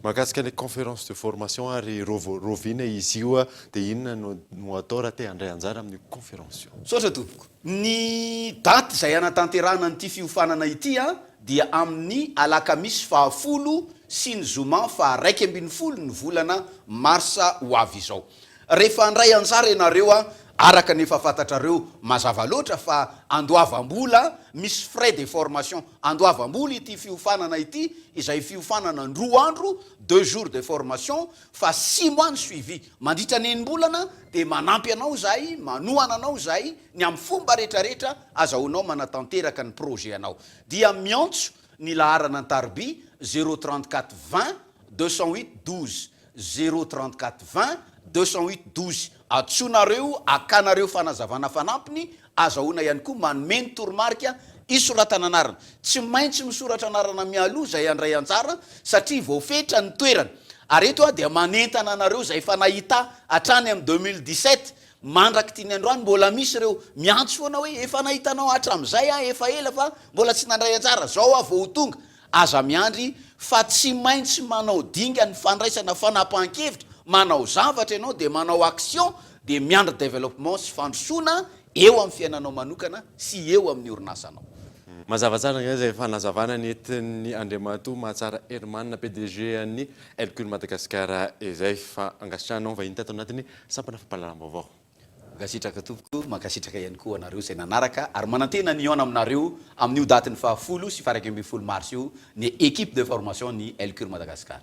Mahakasika ny conférence de formation ary rovina izy io dia inona no atao raha te handray anjara amin'ny conférence io? Sotra tompoko. Ny daty izay anatanterahana an'ity fiofanana ity dia amin'ny alakamisy 10 sy ny zoma 1 ny volana marsa ho avy izao. Rehefa handray anjara ianareo araka nefa fantatrareo mazava loatra fa andoavam-bola misy frais de formation andoavam-bola ity fiofanana ity izay fiofanana 2 andro 2 jours de formation fa 6 mois ny suivi mandritra ny enim-bolana dia manampy anao zay manohana anao zay ny amin'ny fomba rehetrarehetra azahoanao manatanteraka ny projet anao. Dia miantso ny laharana an-tarby 034 20 208 12 034 20 208 12. Atsonareo akanareo fanazavana fanampiny azahoana ihany koa manome ny toromarika isoratana anarana. Tsy maintsy misoratra anarana mialoha izay handray anjara satria voafetra ny toerana. Ary eto dia manentana anareo izay efa nahita hatrany amin'ny 2017 mandraky tiany androany mbola misy ireo miantso foana hoe efa nahitanao hatramin'izay efa ela fa mbola tsy nandray anjara zao vao tonga. Aza miandry fa tsy maintsy manao dinga ny fandraisana fanapahan-kevitra, manao zavatra ianao dia manao action dia miandry développement sy fandrosoana eo amin'ny fiainanao manokana sy eo amin'ny orinasanao. Mazavatsara izay fanazavana ny entin'ny Andriamatoa Mahatsara Hermanina PDG an'ny Elcure Madagascar izay fa angasitranao vahiny tato anatin'ny sampana fampahalalam-baovao. Makasitraka tompoko, makasitraka ihany koa anareo izay nanaraka ary manantena niona aminareo amin'io daty ny 10 sy 12 mars io ny équipe de formation ny Elcure Madagascar.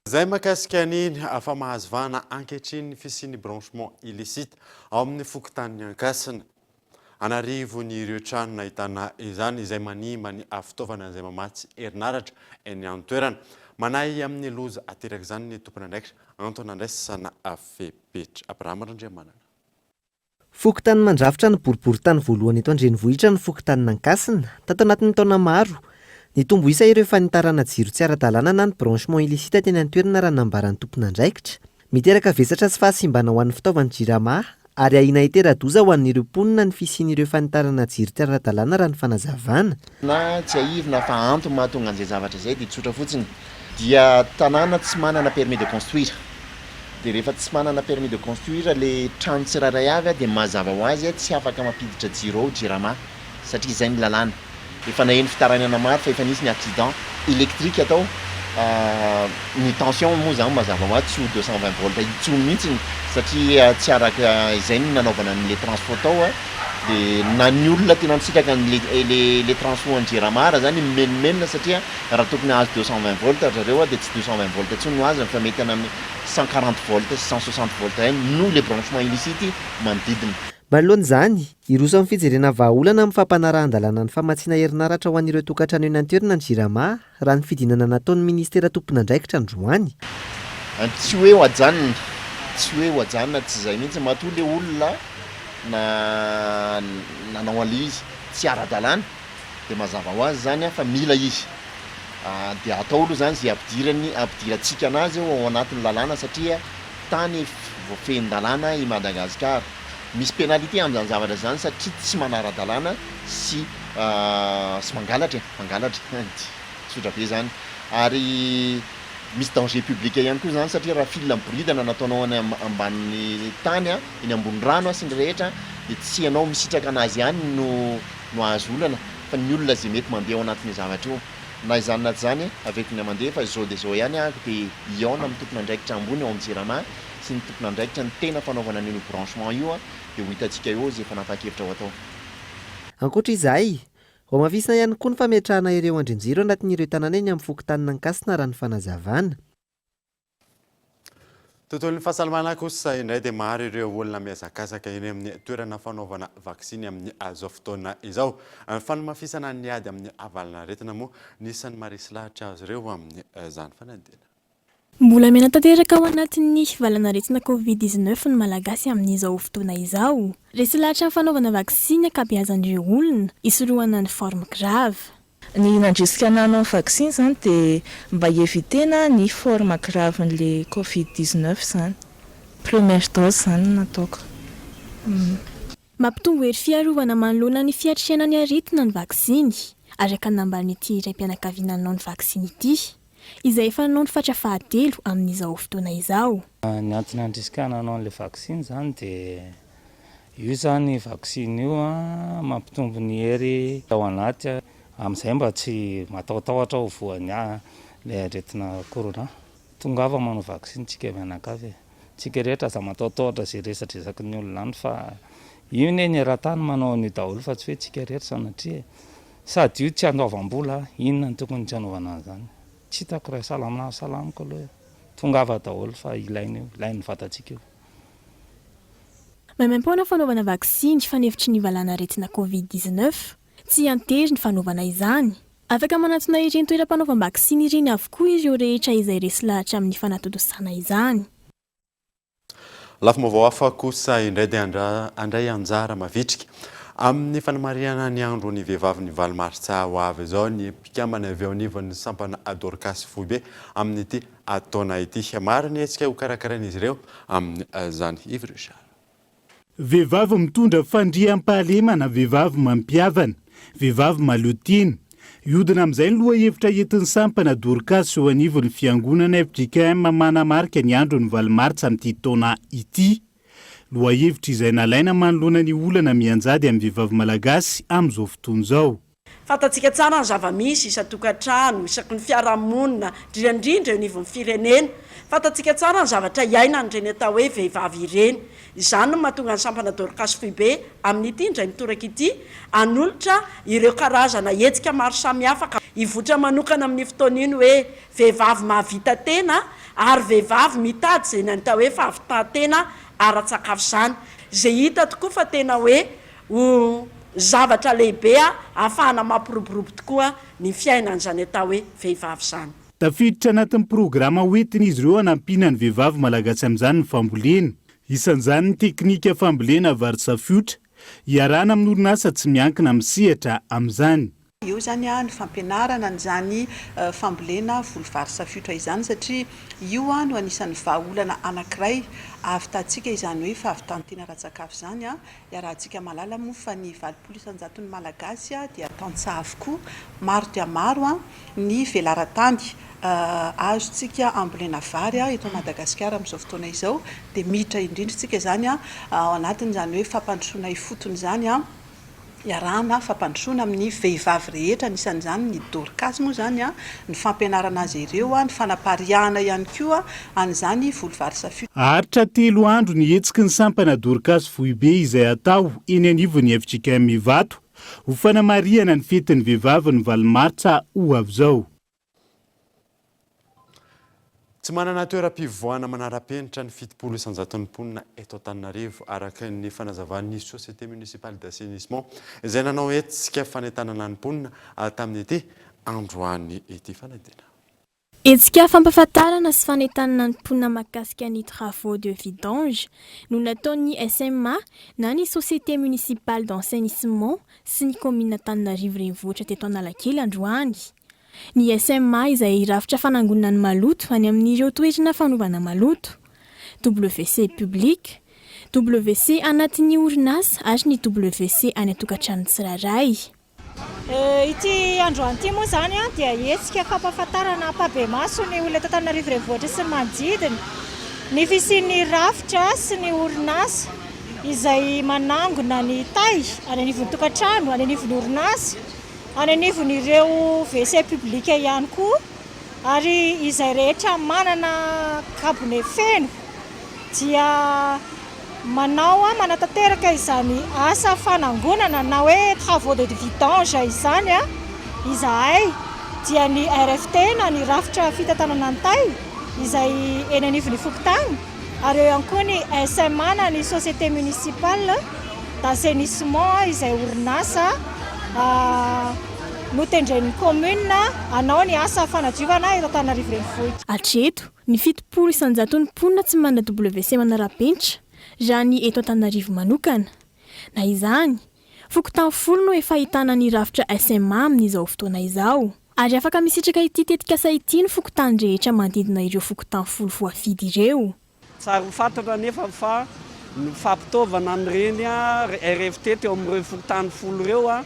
Zay makasika ny famahazovana ankehitriny fisian'ny branchement illicite ao amin'ny fokontany ankasina. Anarivo ny ireo trano nahitana izany izay manimba ny fitaovana izay mamatsy herinaratra eny an-toerana. Manahy amin'ny loza ateraka izany ny tompona andraikitra Antona andraisana Fepetra Abraham Randriamanana. Fokontany mandrafitra ny boriboritany voalohany eto an-drenivohitra ny fokontany nankasina tato anatin'ny taona maro. Ny tombo isa ireo fanitarana jiro tsy ara-dalàna na ny branchement illicite teny an-toerana raha nambaran'ny tompona andraikitra. Miteraka vesatra sy fahasimbana ho an'ny fitaovany jirama ary ahina hitera-doza ho an'ireo mponina ny fisian'ireo fanitarana jiro tsy ara-dalàna raha ny fanazavana. Na tsy aivina fa antony mahatonga an'izay zavatra izay dia tsotra fotsiny dia tanàna tsy manana permis de construire. dia rehefa tsy manana permis de construire le trano tsirairay avy a dia mazava ho azy tsy afaka mampiditra jiro jirama satria izay ny lalàna efa naheny fitaranana maro fa efa nisy ny accident électrique atao ny tension moa zany mazava ho azy tsy ho 220 volta itsony mihitsiny satria tsy araka izay ny nanaovana n'le transport tao a dia na ny olona tena misitraka le transfo an-jiramara zany mimenomenona satria raha tokony azo 220 volta zareo a dia tsy 220 volta tsy no azy fa mety ana 140 volta 160 volta any no le branchement illicite manodidina. Manoloana izany iroso amin'ny fijerena vahaolana amin'ny fampanarahan-dalàna ny famatsiana herinaratra ho an'ireo tokantrano eny an-toerana ny jirama raha ny fidinana nataon'ny ministera tompon'andraikitra androany. Tsy hoe ho ajanona tsy izay mihitsy matoa le olona nanao an'le izy tsy ara-dalàna dia mazava ho azy zany fa mila izy dia atao aloha zany zay ampidirantsika anazy ao anatin'ny lalàna satria tany voafehin-dalàna i Madagasikara misy pénalité amin'izany zavatra zany satria tsy manara-dalàna sy mangalatra sotra be zany ary misy danger public ihany koa zany satria raha fil miboridana nataonao any ambanin'ny tany eny ambony rano sy ny rehetra dia tsy ianao misitraka anazy ihany no azo olana fa ny olona zay mety mandeha ao anatin'ny zavatra io na izany naty zany avec ny mandeha fa zao dia zao ihany dia iona amin'ny tompon'andraikitra ambony ao amin'ny jirama sy ny tompon'andraikitra ny tena fanaovana n'io branchement io dia ho hitantsika eo zay fanapa-kevitra ho atao. Ankoatra izay ho mafisina ihany koa ny fametrahana ireo andrinjiro anatin'ireo tanàna eny amin'ny fokontany Ankasina raha ny fanazavana. Tontolon'ny fahasalamana kosa indray dia maro ireo olona mihazakazaka eny amin'ny toerana fanaovana vaksiny amin'ny azao fotoana izao. Ny fanomafisana ny ady amin'ny avalana aretina moa nisan'ny marisy lahatra azy ireo amin'ny izany fanadina. Mbola mena tanteraka ao anatin'ny valanaretina Covid-19 ny malagasy amin'izao fotoana izao. Resy lahatra ny fanaovana vaksiny ankabeazan'ireo olona isorohana ny forme grave. Ny nandrisika nanao vaksiny zany dia mba hievitena ny forme grave n'le Covid-19 zany. Première dose zany nataoko. Mampitombo hery fiarovana manoloana ny fiatrehana ny aretina ny vaksiny. Araka nambaran'ity raim-pianakaviana nanao ny vaksiny ity. Izay efa nanao ny fatra fahatelo amin'izao fotoana izao. Ny antony nandrisika nanao an'ilay vaksiny zany dia io zany vaksiny io mampitombo ny hery ao anaty amin'izay mba tsy matahotahotra ho voan'ny ilay aretina corona. Tongava manao vaksiny tsika mianakavy. Tsika rehetra aza matahotahotra izay resadresaky ny olona any fa io ny ara-tany manao ny daholo fa tsy hoe tsika rehetra sanatria sady io tsy anaovam-bola inona ny tokony tsy anaovana an'izany. Tsy hitako raha salamiko aloha tongava daholo fa ilainy vatantsika io. Maimaimpona fanaovana vaksiny fanefitry ny valana aretina Covid-19 tsy antery ny fanaovana izany. Afaka manatona ireny toeram-panaovam-vaksiny ireny avokoa ireo rehetra izay resy lahatra amin'ny fanatodosana izany. Lafo hafa kosa indray dia andray anjara mavitrika amin'ny fanamariana ny andro ny vehivavy ny valomartsa ho avy izao ny mpikambana avy ao anivon'ny sampana Dorcas Foibe amin'ity ataona ity. Maro ny hetsika ho karakarain'izy ireo amin'izany ivresha. Vehivavy mitondra fandriam-pahalema na vehivavy mampiavana, vehivavy malotina. Iodina amin'izay loha hevitra entin'ny sampana Dorcas ho anivon'ny fiangonana FJKM manamarika ny andro ny valomartsa amin'ity taona ity. Loha hevitra izay nalaina manoloana ny olana mianjady amin'ny vehivavy malagasy amin'izao fotoana izao. Fantatsika tsara ny zava-misy isan-tokantrano, isaky ny fiarahamonina, indrindra eo anivon'ny firenena. Fantatsika tsara ny zavatra iaina ireny atao hoe vehivavy ireny. Izany no mahatonga ny sampana Dorcas Foibe amin'ity indray nitoraka ity anolotra ireo karazana hetsika maro samihafa ka hivoatra manokana amin'ny fotoana iny hoe vehivavy mahavita tena ary vehivavy mitady izay natao hoe fahavita-tena ara-tsakafo izany. Izay hita tokoa fa tena hoe zavatra lehibe ahafahana mampiroborobo tokoa ny fiainan'izany atao hoe vehivavy izany. Tafiditra anatin'ny programa hoentina izy ireo hanampiana ny vehivavy malagasy amin'izany ny fambolena. Isan'izany ny teknika fambolena vary safotra, iarana amin'ny orinasa tsy miankina amin'ny sehatra amin'izany. io zany a ny fampianarana n'izany fambolena volovary safiotra izany satria io a no anisan'ny vahaolana anankiray avitantsika izany hoe fahavitantena ra-tsakafo zany a iarahantsika malala moa fa ny 20% ny malagasy a dia ataon-tsaha avokoa maro dia maro a ny velaran-tany azontsika ambolena vary a eto Madagasikara amin'izao fotoana izao dia miditra indrindratsika zany a ao anatin'izany hoe fampandrosoana ifotony zany a iarahana fampandrosoana amin'ny vehivavy rehetra anisan'izany ny dorcas moa zany a ny fampianarana azy ireo a ny fanapariahana ihany koa an'izany volovary safiotra. Aritra 3 andro ny hetsiky ny sampana dorcas Foibe izay atao eny anivon'ny FJK Mivato ho fanamariana ny fetin'ny vehivavy ny valomartsa ho avy zao. Tsy manana toeram-pivoahana manara-penitra ny fitopolo isanjaton'ny mponina eto Antananarivo araka ny fanazavan'ny société municipale d'assainissement izay nanao hetsika fanentanana ny mponina tamin'ity androany ity fanadina. Hetsika fampahafantarana sy fanentanana ny mponina mahakasika ny travaux de vidange no nataon'ny SMA na ny société municipale d'assainissement sy ny commune Antananarivo renivohitra teto Analakely androany. Ny SMA izay rafitra fanangonana ny maloto any amin'ireo toerana fanaovana maloto, WC public, WC anatin'ny orinasa ary ny WC any atokantrano tsirairay. Ity androany ity moa zany dia hetsika fampahafantarana ampabe-maso ny olona eto Antananarivo renivohitra sy ny manodidina ny fisian'ny rafitra sy ny orinasa izay manangona ny tay any anivon'ny tokantrano, any anivon'ny orinasa, any anivon'ireo WC public ihany koa ary izay rehetra manana kabone feno dia manatanteraka izany asa fanangonana na hoe travaux de vidange izany izahay dia ny RFT na ny rafitra fitantanana ny tay izay eny anivon'ny Fokotany ary eo ihany koa ny SMA na ny société municipale d'assainissement izay orinasa notendren'ny commune anao ny asa fanadiovana eto Antananarivo renivohitra. Hatreto ny 70 isanjaton'ny mponina tsy manana WC manara-penitra raha ny eto Antananarivo manokana. Na izany, Fokotany folo no efa ahitana ny rafitra SMA amin'izao fotoana izao. Ary afaka misitraka ity tetikasa ity ny Fokotany rehetra manodidina ireo Fokotany folo voafidy ireo. Tsara ho fantatra nefa fa ny fampitaovana an'ireny RFT teo amin'ireo Fokotany folo ireo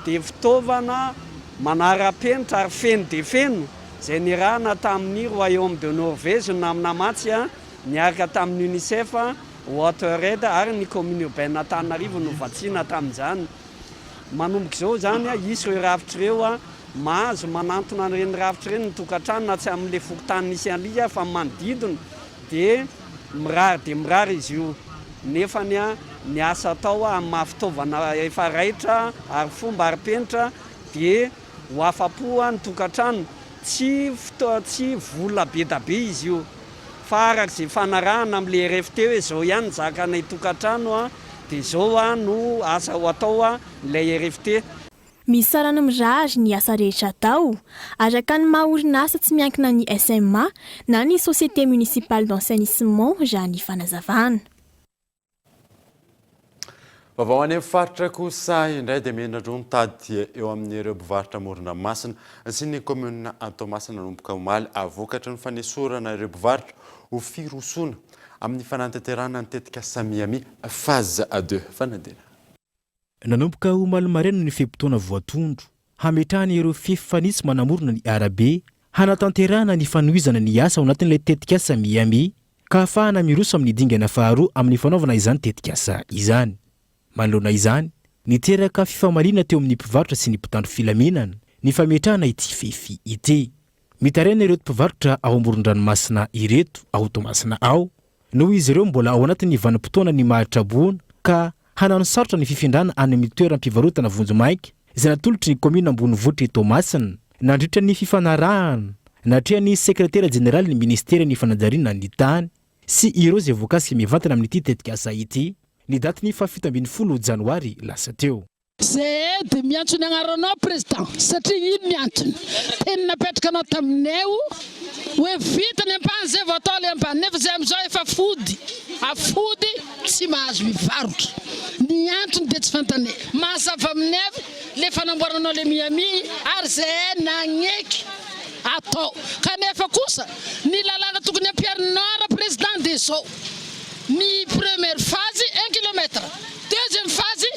dia fitaovana manara-penitra ary feno dia feno izay nirahana tamin'ny Royaume de Norvège naminamantsy niaraka tamin'ny UNICEF, Watered ary ny commune urbaine Antananarivo no vatsiana tamin'izany. Manomboka izao zany isy ireo rafitra ireo mahazo manantona ireny rafitra ireny ny tokantrano na tsy amin'ilay Fokotany nisy alia fa manodidina dia mirary izy io. Nefany ny asa atao amin'ny mahafitaovana efa raitra ary fomba ary-penitra dia ho afa-po ny tokantrano tsy vola be da be izy io fa arak'izay fanarahana amin'ilay RFT hoe izao ihany zakana tokantrano dia izao no asa ho atao ilay RFT. Misy sarana mirary ny asa rehetra atao araka ny maha-orinasa tsy miankina ny SMA na ny société municipale d'assainissement raha ny fanazavana. Vaovao any amin'ny faritra kosa indray dia menandro nitady eo amin'ireo mpivarotra amoron-dranomasina sy ny commune Toamasina nanomboka omaly avokatra ny fanesorana ireo mpivarotra ho firosoana amin'ny fananteterana ny tetika Samiami phase 2 fanadina. Nanomboka omaly mareno ny fehim-potoana voatondro hametrahana ireo fifanitsy manamorona ny arabe hanatanterahana ny fanohizana ny asa ao anatin'ilay tetika Samiami ka ahafahana miroso amin'ny dingana faharoa amin'ny fanaovana izany tetika asa izany. Manoloana izany, niteraka fifamaliana teo amin'ny mpivarotra sy ny mpitandro filaminana ny fametrahana ity fefy ity. Mitarena ireo mpivarotra ao amoron-dranomasina ireto ao Toamasina ao noho izy ireo mbola ao anatin'ny vanim-potoana ny mahatraboana ka hanano sarotra ny fifindrana any amin'ny toeram-pivarotana Vonjomaika izay natolotry ny commune Ambonivohitra Toamasina nandritra ny fifanarahana natria ny sekretera jeneraly ny ministera ny fanajariana ny tany sy ireo izay voakasika mivantana amin'ity tetika asa ity. Ny daty ny 17 janoary lasa teo. Zay dia miantsony agnaranao président satria ino miantsony teny napetraka anao taminay hoe vitany ampany zay vao atao le ampany nefa zay amin'izao efa afody tsy mahazo mivarotra ny antony dia tsy fantane mazava amin'ny avy le fanamboaranao le miami ary zay nagneky atao kanefa kosa ny lalàna tokony ampiarinao président de zao ny première phase 1 kilomètre deuxième phase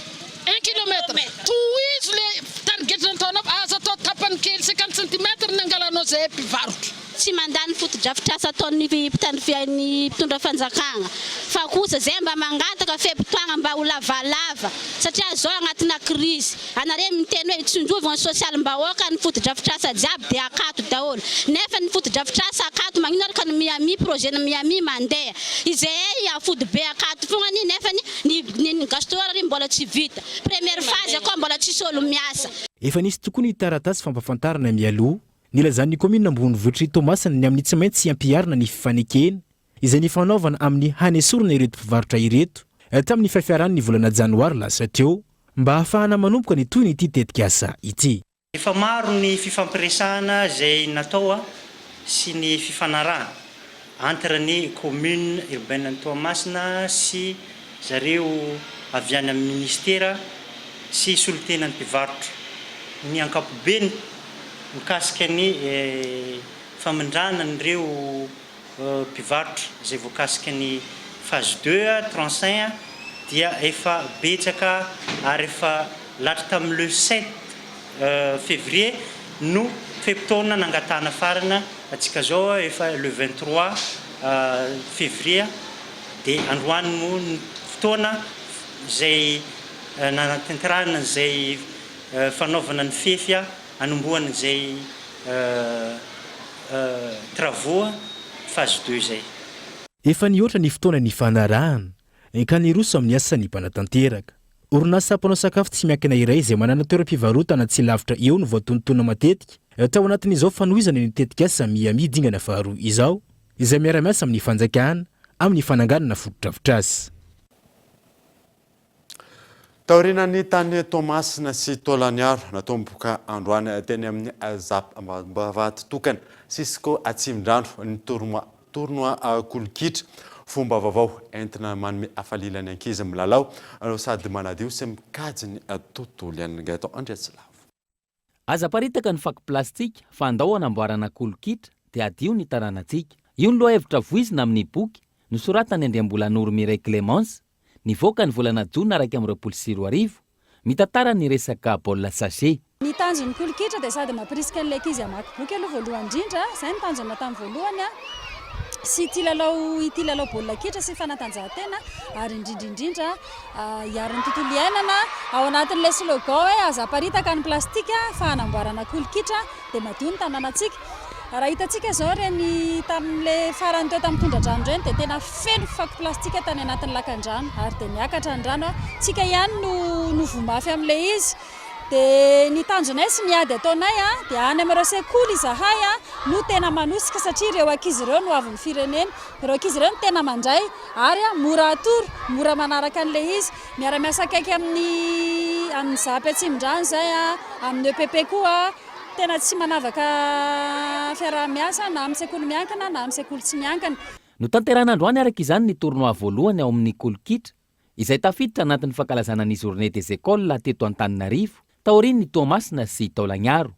1 kilomètre tohizo le target nataonao aza atao tapany kely 50 centimètre nangalanao zay mpivarotra tsy mandany fotodrafitrasa ataon'ny mpitandrofian'ny mpitondra fanjakana fa kosa zay mba mangataka fepitoagna mba ho lavalava satria zao agnatina crise anare miteny hoe tsindrovana social mbahoaka ny fotodrafitrasa jiaby dia akato daholo nefa ny fotodrafitrasa akato magnino araka ny miami projet na miami mandeha izay afody be akato fognany nefa ny gastora ry mbola tsy vita première phase akao mbola tsisy olo miasa efa nisy tokoa ny taratasy fampafantarana mialoha nilazan'ny commune ambony vohitry Tomasina ny amin'ny tsy maintsy ampiarina ny fifanekena izay nifanaovana amin'ny hanesorana ireto mpivarotra ireto tamin'ny fafiaran'ny volana janoary lasa teo mba ahafahana manomboka ny toy ny ity tetikasa ity. Efa maro ny fifampiresahana izay natao sy ny fifanarahana entre ny commune urbaine Toamasina sy zareo avy any amin'ny ministera sy solotenan'ny mpivarotra ny ankapobeny mikasika ny famindrana nireo mpivarotra izay voakasika ny phase 2 35 dia efa betsaka ary efa latra tamin'ny le 7 février no feptaona nangatana farana atsika zao efa le 23 février dia androany mo ny fotoana izay nanatenterahana izay fanaovana ny fefia anomboana izay travaux phase 2 zay. Efa nioatra ny fotoana ny fanarahana ka niroso amin'ny asany mpanatanteraka. Orinasa mpanao sakafo tsy miankina iray izay manana toeram-pivarotana tsy lavitra eo no voatonotona matetika tao anatin'izao fanohizana ny tetikasa miami dingana faharoa izao izay miara-miasa amin'ny fanjakana amin'ny fananganana fotodrafitrasa. Taorinan'ny tany Tomasina sy Tolaniaro natomboka androany teny amin'ny Vaovao tokana sisiko atsimindrano ny tournoi kolokitra fomba vaovao entina manome afalilan'ny ankizy milalao sady manadio sy mikajy ny tontolo iainana gato andretsilavo. Aza paritaka ny fako plastika fa andao anamboarana kolokitra dia adio ny taranantsika. Io ny lohahevitra voizina amin'ny boky nosoratany Andriambolanoro Mireille Clémence nivoaka ny volana Jona 2024 mitantara ny resaka baolina sachet. Ny tanjony kolokitra dia sady mampirisika ny ankizy hamaky boky aloha voalohany indrindra, izay ny tanjona tamin'ny voalohany sy ity lalao baolina kitra sy fanatanjahantena ary indrindra hiaro ny tontolo iainana ao anatin'ilay slogan hoe aza paritaka ny plastika fa hanamboarana kolokitra dia madio ny tanànantsika. Raha hitantsika zao reny tamin'ilay farany teo tamin'ny tondradrano ireny dia tena feno fako plastika tany anatin'ny lakan-drano ary dia miakatra ny rano tsika ihany no vomafy amin'ilay izy. Dia ny tanjonay sy ny ady ataonay dia any amin'ireo sekoly izahay no tena manosika satria ireo ankizy ireo no avy ny firenena. Ireo ankizy ireo no tena mandray ary mora atoro, mora manaraka an'ilay izy. Miara-miasa akaiky amin'ny zapy atsimindrano zay amin'ny EPP koa tena tsy manavaka fiaraha-miasa na amin'ny sekoly miankina na amin'ny sekoly tsy miankina. No tanterana androany araka izany ny tournoi voalohany ao amin'ny kolokitra izay tafiditra anatin'ny fankalazana ny journée des écoles teto Antananarivo taoriny ny Tomasina sy Taolagnaro.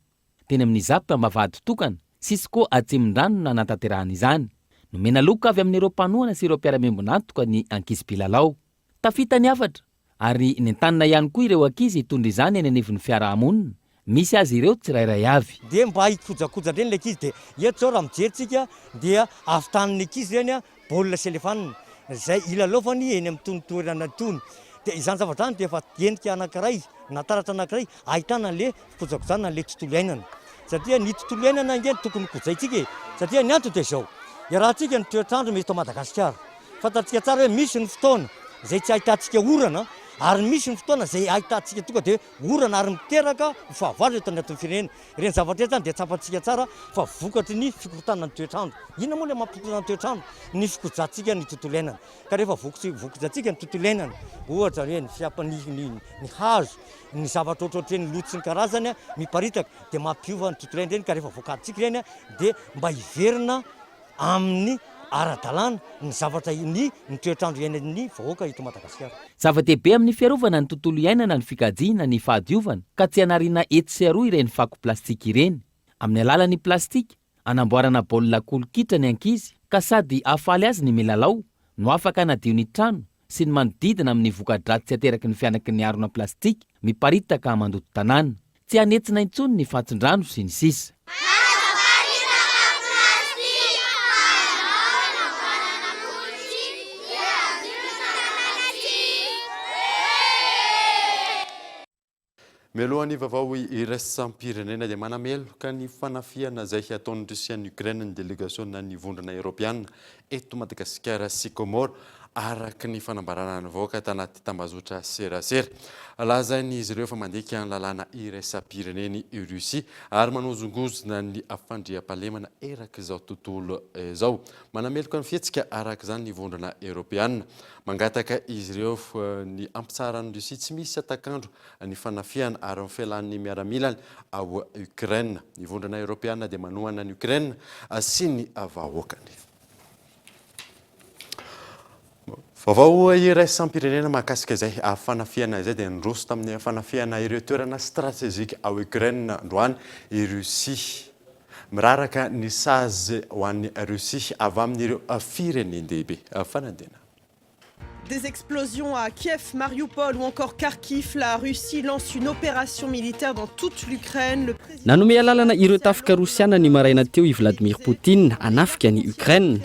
Teny amin'ny zapy mavady tokana sisiko atsimindrano na natanterahana izany. Nomena loka avy amin'ireo mpanohana sy ireo mpiara-miambinantoka ny ankizy mpilalao. Tafita ny afatra ary nentanina ihany koa ireo ankizy hitondra izany eny anivon'ny fiarahamonina. Misy azy ireo tsirairay avy. Dia mba hikojakoja reny le ankizy dia eto zao raha mijeritsika dia avitan'ny ankizy reny baolina sy elefanina zay ilalaovany eny amin'ny tontoerana tony. Dia izany zavatra any dia efa endrika anankiray na taratra anankiray ahitana le fikojakojana le tontolo iainana. Satria ny tontolo iainana ingeny tokony kojaitsika satria ny antony dia zao. Iarahantsika ny toetrandro mety ao Madagasikara. Fantatsika tsara hoe misy ny fotoana izay tsy ahitantsika orana ary misy ny fotoana izay ahitantsika tonga dia orana ary miteraka fahavalo eto anatin'ny firenena. Ireny zavatra zany dia tsapantsika tsara fa vokatry ny fikorotanana ny toetrandro. Inona moa le mampikorotana ny toetrandro? Ny fikojantsika ny tontolo iainana. Ka rehefa vokojantsika ny tontolo iainana, ohatra hoe ny fiapan'ny hazo, ny zavatra ohatrohatreny loto sy ny karazany miparitaka dia mampiova ny tontolo iainana ireny. Ka rehefa vokatsika ireny dia mba hiverina amin'ny ara-dalàna ny zavatra ny toetrandro iainan'ny vahoaka eto Madagasikara. Zava-dehibe amin'ny fiarovana ny tontolo iainana ny fikajiana ny fahadiovana ka tsy hanariana etsy sy aroa ireny fako plastika ireny. Amin'ny alalan'ny plastika anamboarana baolina kolokitra ny ankizy ka sady ahafaly azy ny milalao no afaka anadio ny trano sy ny manodidina amin'ny voka-dratsy tsy ateraky ny fianaky ny arona plastika miparitaka mandoto tanàna. Tsy hanetsina intsony ny fatsin-drano sy ny sisa. Mialohan'ny vaovao iraisam-pirenena dia manameloka ny fanafiana izay ataon'ny Rusia ny Ukraine ny délégation ny vondrona Europiana eto Madagasikara sy Comore araka ny fanambarana ny vahoaka tanaty tambazotra serasera. Lazainy izy ireo fa mandika ny lalàna iraisam-pireneny Rusia ary manozongozona ny afandriam-pahalemana eraka izao tontolo izao. Manameloka ny fihetsika araka izany ny vondrona Europiana. Mangataka izy ireo ny ampitsarany Rusia tsy misy atakandro ny fanafiana ary fialan'ny miaramilany ao Ukraine. Ny vondrona Europiana dia manohana ny Ukraine sy ny vahoakany. Vaovao iraisam-pirenena mahakasika izay fanafiana izay dia nandroso tamin'ny fanafiana ireo toerana stratezika ao Ukraine androany i Rusia. Miraraka ny sazy ho an'ny Rusia avy amin'ireo firenendehibe fanandena. Des explosions à Kiev, Mariupol ou encore Kharkiv, la Russie lance une opération militaire dans toute l'Ukraine. Nanome alalana ireo tafika rosiana ny maraina teo i Vladimir Poutine hanafika ny Ukraine.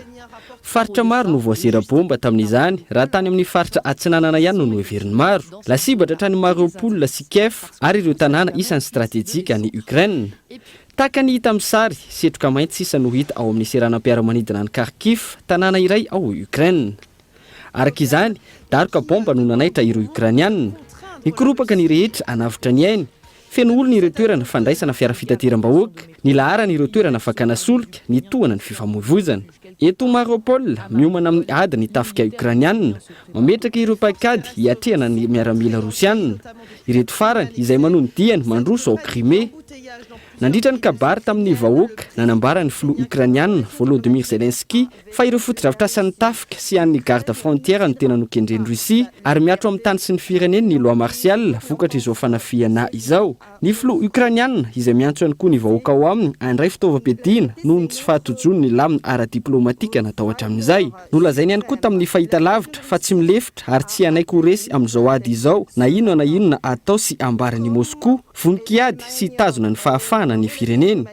Faritra maro no voasera bomba tamin'izany raha tany amin'ny faritra atsinanana ihany no heveriny maro. Lasibatra hatrany Mariupol sy Kiev ary ireo tanàna isan'ny stratejika ny Ukraine. Tahaka ny hita amin'ny sary, setroka mainty sisa no hita ao amin'ny seranam-piaramanidina ny Kharkiv, tanàna iray ao Ukraine. Araka izany, daroka bomba no nanaitra ireo Ukrainianina. Nikoropaka ny rehetra anavitra ny ainy. Feno olona ireo toerana fandraisana fiara fitateram-bahoaka, ny laharana ireo toerana fakana solika, ny tohana ny fifamoivoizana. Eto Mariupol, miomana amin'ny ady ny tafika Ukrainianina, mametraka ireo paikady hiatrehana ny miaramila Rosianina. Ireto farany izay manono diany mandroso ao Crimée. Nandritra ny kabary tamin'ny vahoaka nanambara ny filoha Ukrainianina Volodymyr Zelensky fa ireo foto-drafitrasan'ny tafika sy an'ny garde frontière no tena nokendreny Rusia ary miatro amin'ny tany sy ny fireneny ny loi martiale vokatra izao fanafiana izao. Ny filoha Ukrainianina izay miantso ihany koa ny vahoaka ao aminy handray fitaovam-piadiana noho ny tsy fahatojony ny lamina ara-diplomatika natao hatramin'izay. Nolazainy ihany koa tamin'ny fahita lavitra fa tsy milefitra ary tsy hanaiko resy amin'izao ady izao na inona atao sy ambaran'i Moscou voninkiady sy tazona ny fahafahana ny fireneny.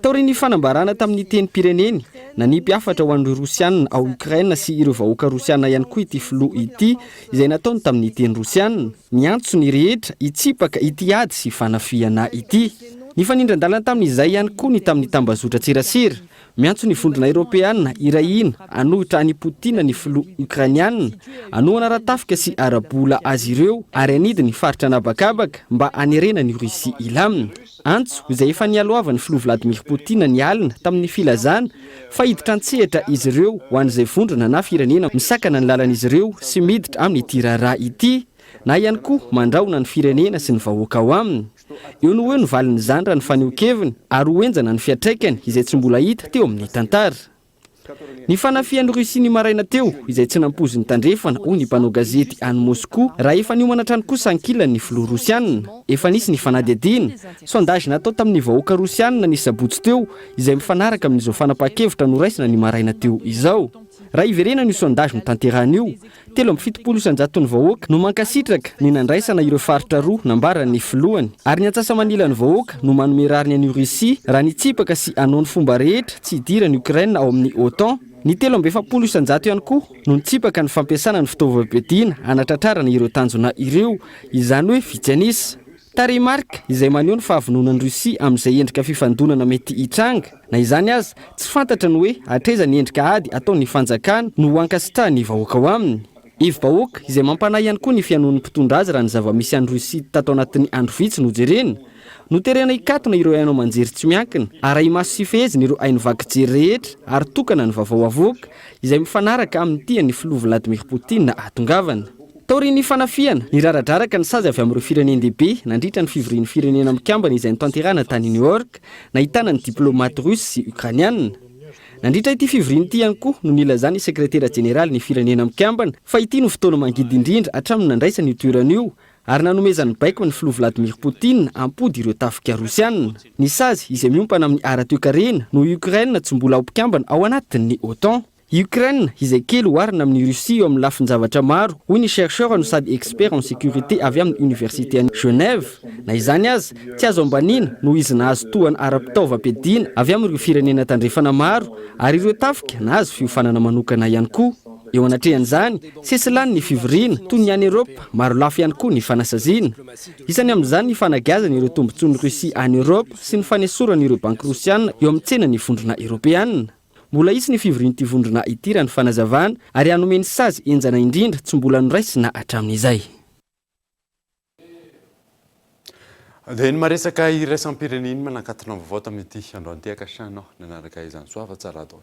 Taorian'ny fanambarana tamin'ny teny pireneny na ny mpiafatra ho an'ireo Rosianina ao Ukraine sy ireo vahoaka Rosianina ihany koa ity filoha ity izay nataony tamin'ny teny Rosianina. Miantso ny rehetra hitsipaka ity ady sy fanafiana ity. Ny fanindran-dalana tamin'izay ihany koa ny tamin'ny tambazotra tserasera. Miantso ny vondrona Europeana irahina anohitra any Poutine ny filoha Ukrainianina anohana ratafika sy arabola azy ireo ary anidy ny faritra anabakabaka mba anerena ny Rusia ilamina. Antso izay efa nialoava ny filoha Vladimir Poutine ny alina tamin'ny filazana fa hiditra an-tsehatra izy ireo ho an'izay vondrona na firenena misakana ny lalan'izy ireo sy miditra amin'ny tirara ity na ihany koa mandraona ny firenena sy ny vahoaka ao aminy. Eo no hoe novaliny izany raha ny faneokeviny ary hoenjana ny fiatraikany izay tsy mbola hita teo amin'ny tantara. Ny fanafian'ny Rusia ny maraina teo izay tsy nampozy ny tandrefana hoy ny mpanao gazety any Moscou raha efa niomana hatrany kosa ankilan'ny filoha Rosianina. Efa nisy ny fanadihadiana. Sondage natao tamin'ny vahoaka Rosianina ny sabotsy teo izay mifanaraka amin'izao fanapahan-kevitra noraisina ny maraina teo izao. Raha iverena ny sondage notanterahana io, 7% ny vahoaka no mankasitraka ny nandraisana ireo faritra roa nambaran'ny filohany ary ny atsasa-manila ny vahoaka no manome rariny an'i Rusia raha nitsipaka sy anohany fomba rehetra tsy hidirany Ukraine ao amin'ny OTAN. Ny 7% ihany koa no nitsipaka ny fampiasana ny fitaovam-piadiana hanatratrarana ireo tanjona ireo, izany hoe vitsy Taremark izay maneho ny fahavononan'ny Rusia amin'izay endrika fifandonana mety hitranga. Na izany aza, tsy fantatra ny hoe hatraiza ny endrika ady ataon'ny fanjakana no hankasitrahany vahoaka ao aminy. Vahoaka izay mampanahy ihany koa ny fianoan'ny mpitondra azy raha ny zava-misy an'i Rusia tato anatin'ny andro vitsy no jerena. Noterena hikatona ireo haino manjery tsy miankina ary maso sy fehezina ireo haino vaky-jery rehetra ary tokana ny vaovao avoaka izay mifanaraka amin'ny tian'ny filoha Vladimir Poutine atongavana. Taorian'ny fanafiana, niraradraraka ny sazy avy amin'ireo firenendehibe nandritra ny fivorian'ny firenena mikambana izay nitanterahana tany New York, nahitana ny diplomaty Russe sy Ukrainianina. nandritra ity fivoriany ity ihany koa no nilazany sekretera jeneraly ny firenena mikambana fa ity no fotoana mangidy indrindra hatramin'ny nandraisany io toerana io ary nanomezany baiko ny filoha Vladimir Poutine ampody ireo tafika rosianina. Ny sazy izay miompana amin'ny ara-toe-karena no Ukraine tsy mbola ao mpikambana ao anatin'ny OTAN. Ukraine izay kely oharina amin'ny Russie eo amin'ny lafin-javatra maro, hoy ny chercheur no sady expert en sécurité avy amin'ny université any Genève. Na izany azy tsy azo ambanina no izy nahazo tohana ara-pitaovam-piadiana avy amin'ireo firenena tandrefana maro ary ireo tafika nahazo fiofanana manokana ihany koa. Eo anatrehan'izany sesilany ny fivoriana toy ny any Eropa maro lafo ihany koa ny fanasaziana. Isany amin'izany ny fanagazana ireo tombontsoan'ny Russie any Eropa sy ny fanesorana ireo banky rosiana eo amin'ny tsena ny vondrona eropeanina. Mbola isy ny fivoriana ity vondrona ity raha ny fanazavana ary hanomeny sazy enjana indrindra tsy mbola noraisina hatramin'izay. Dia ny maresaka iraisam-pirenena manakatona vaovao tamin'ity androany ity akasanao nanaraka izany soava tsara dao.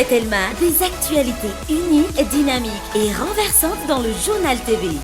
Belma, des actualités uniques, dynamiques et renversantes dans le journal TV.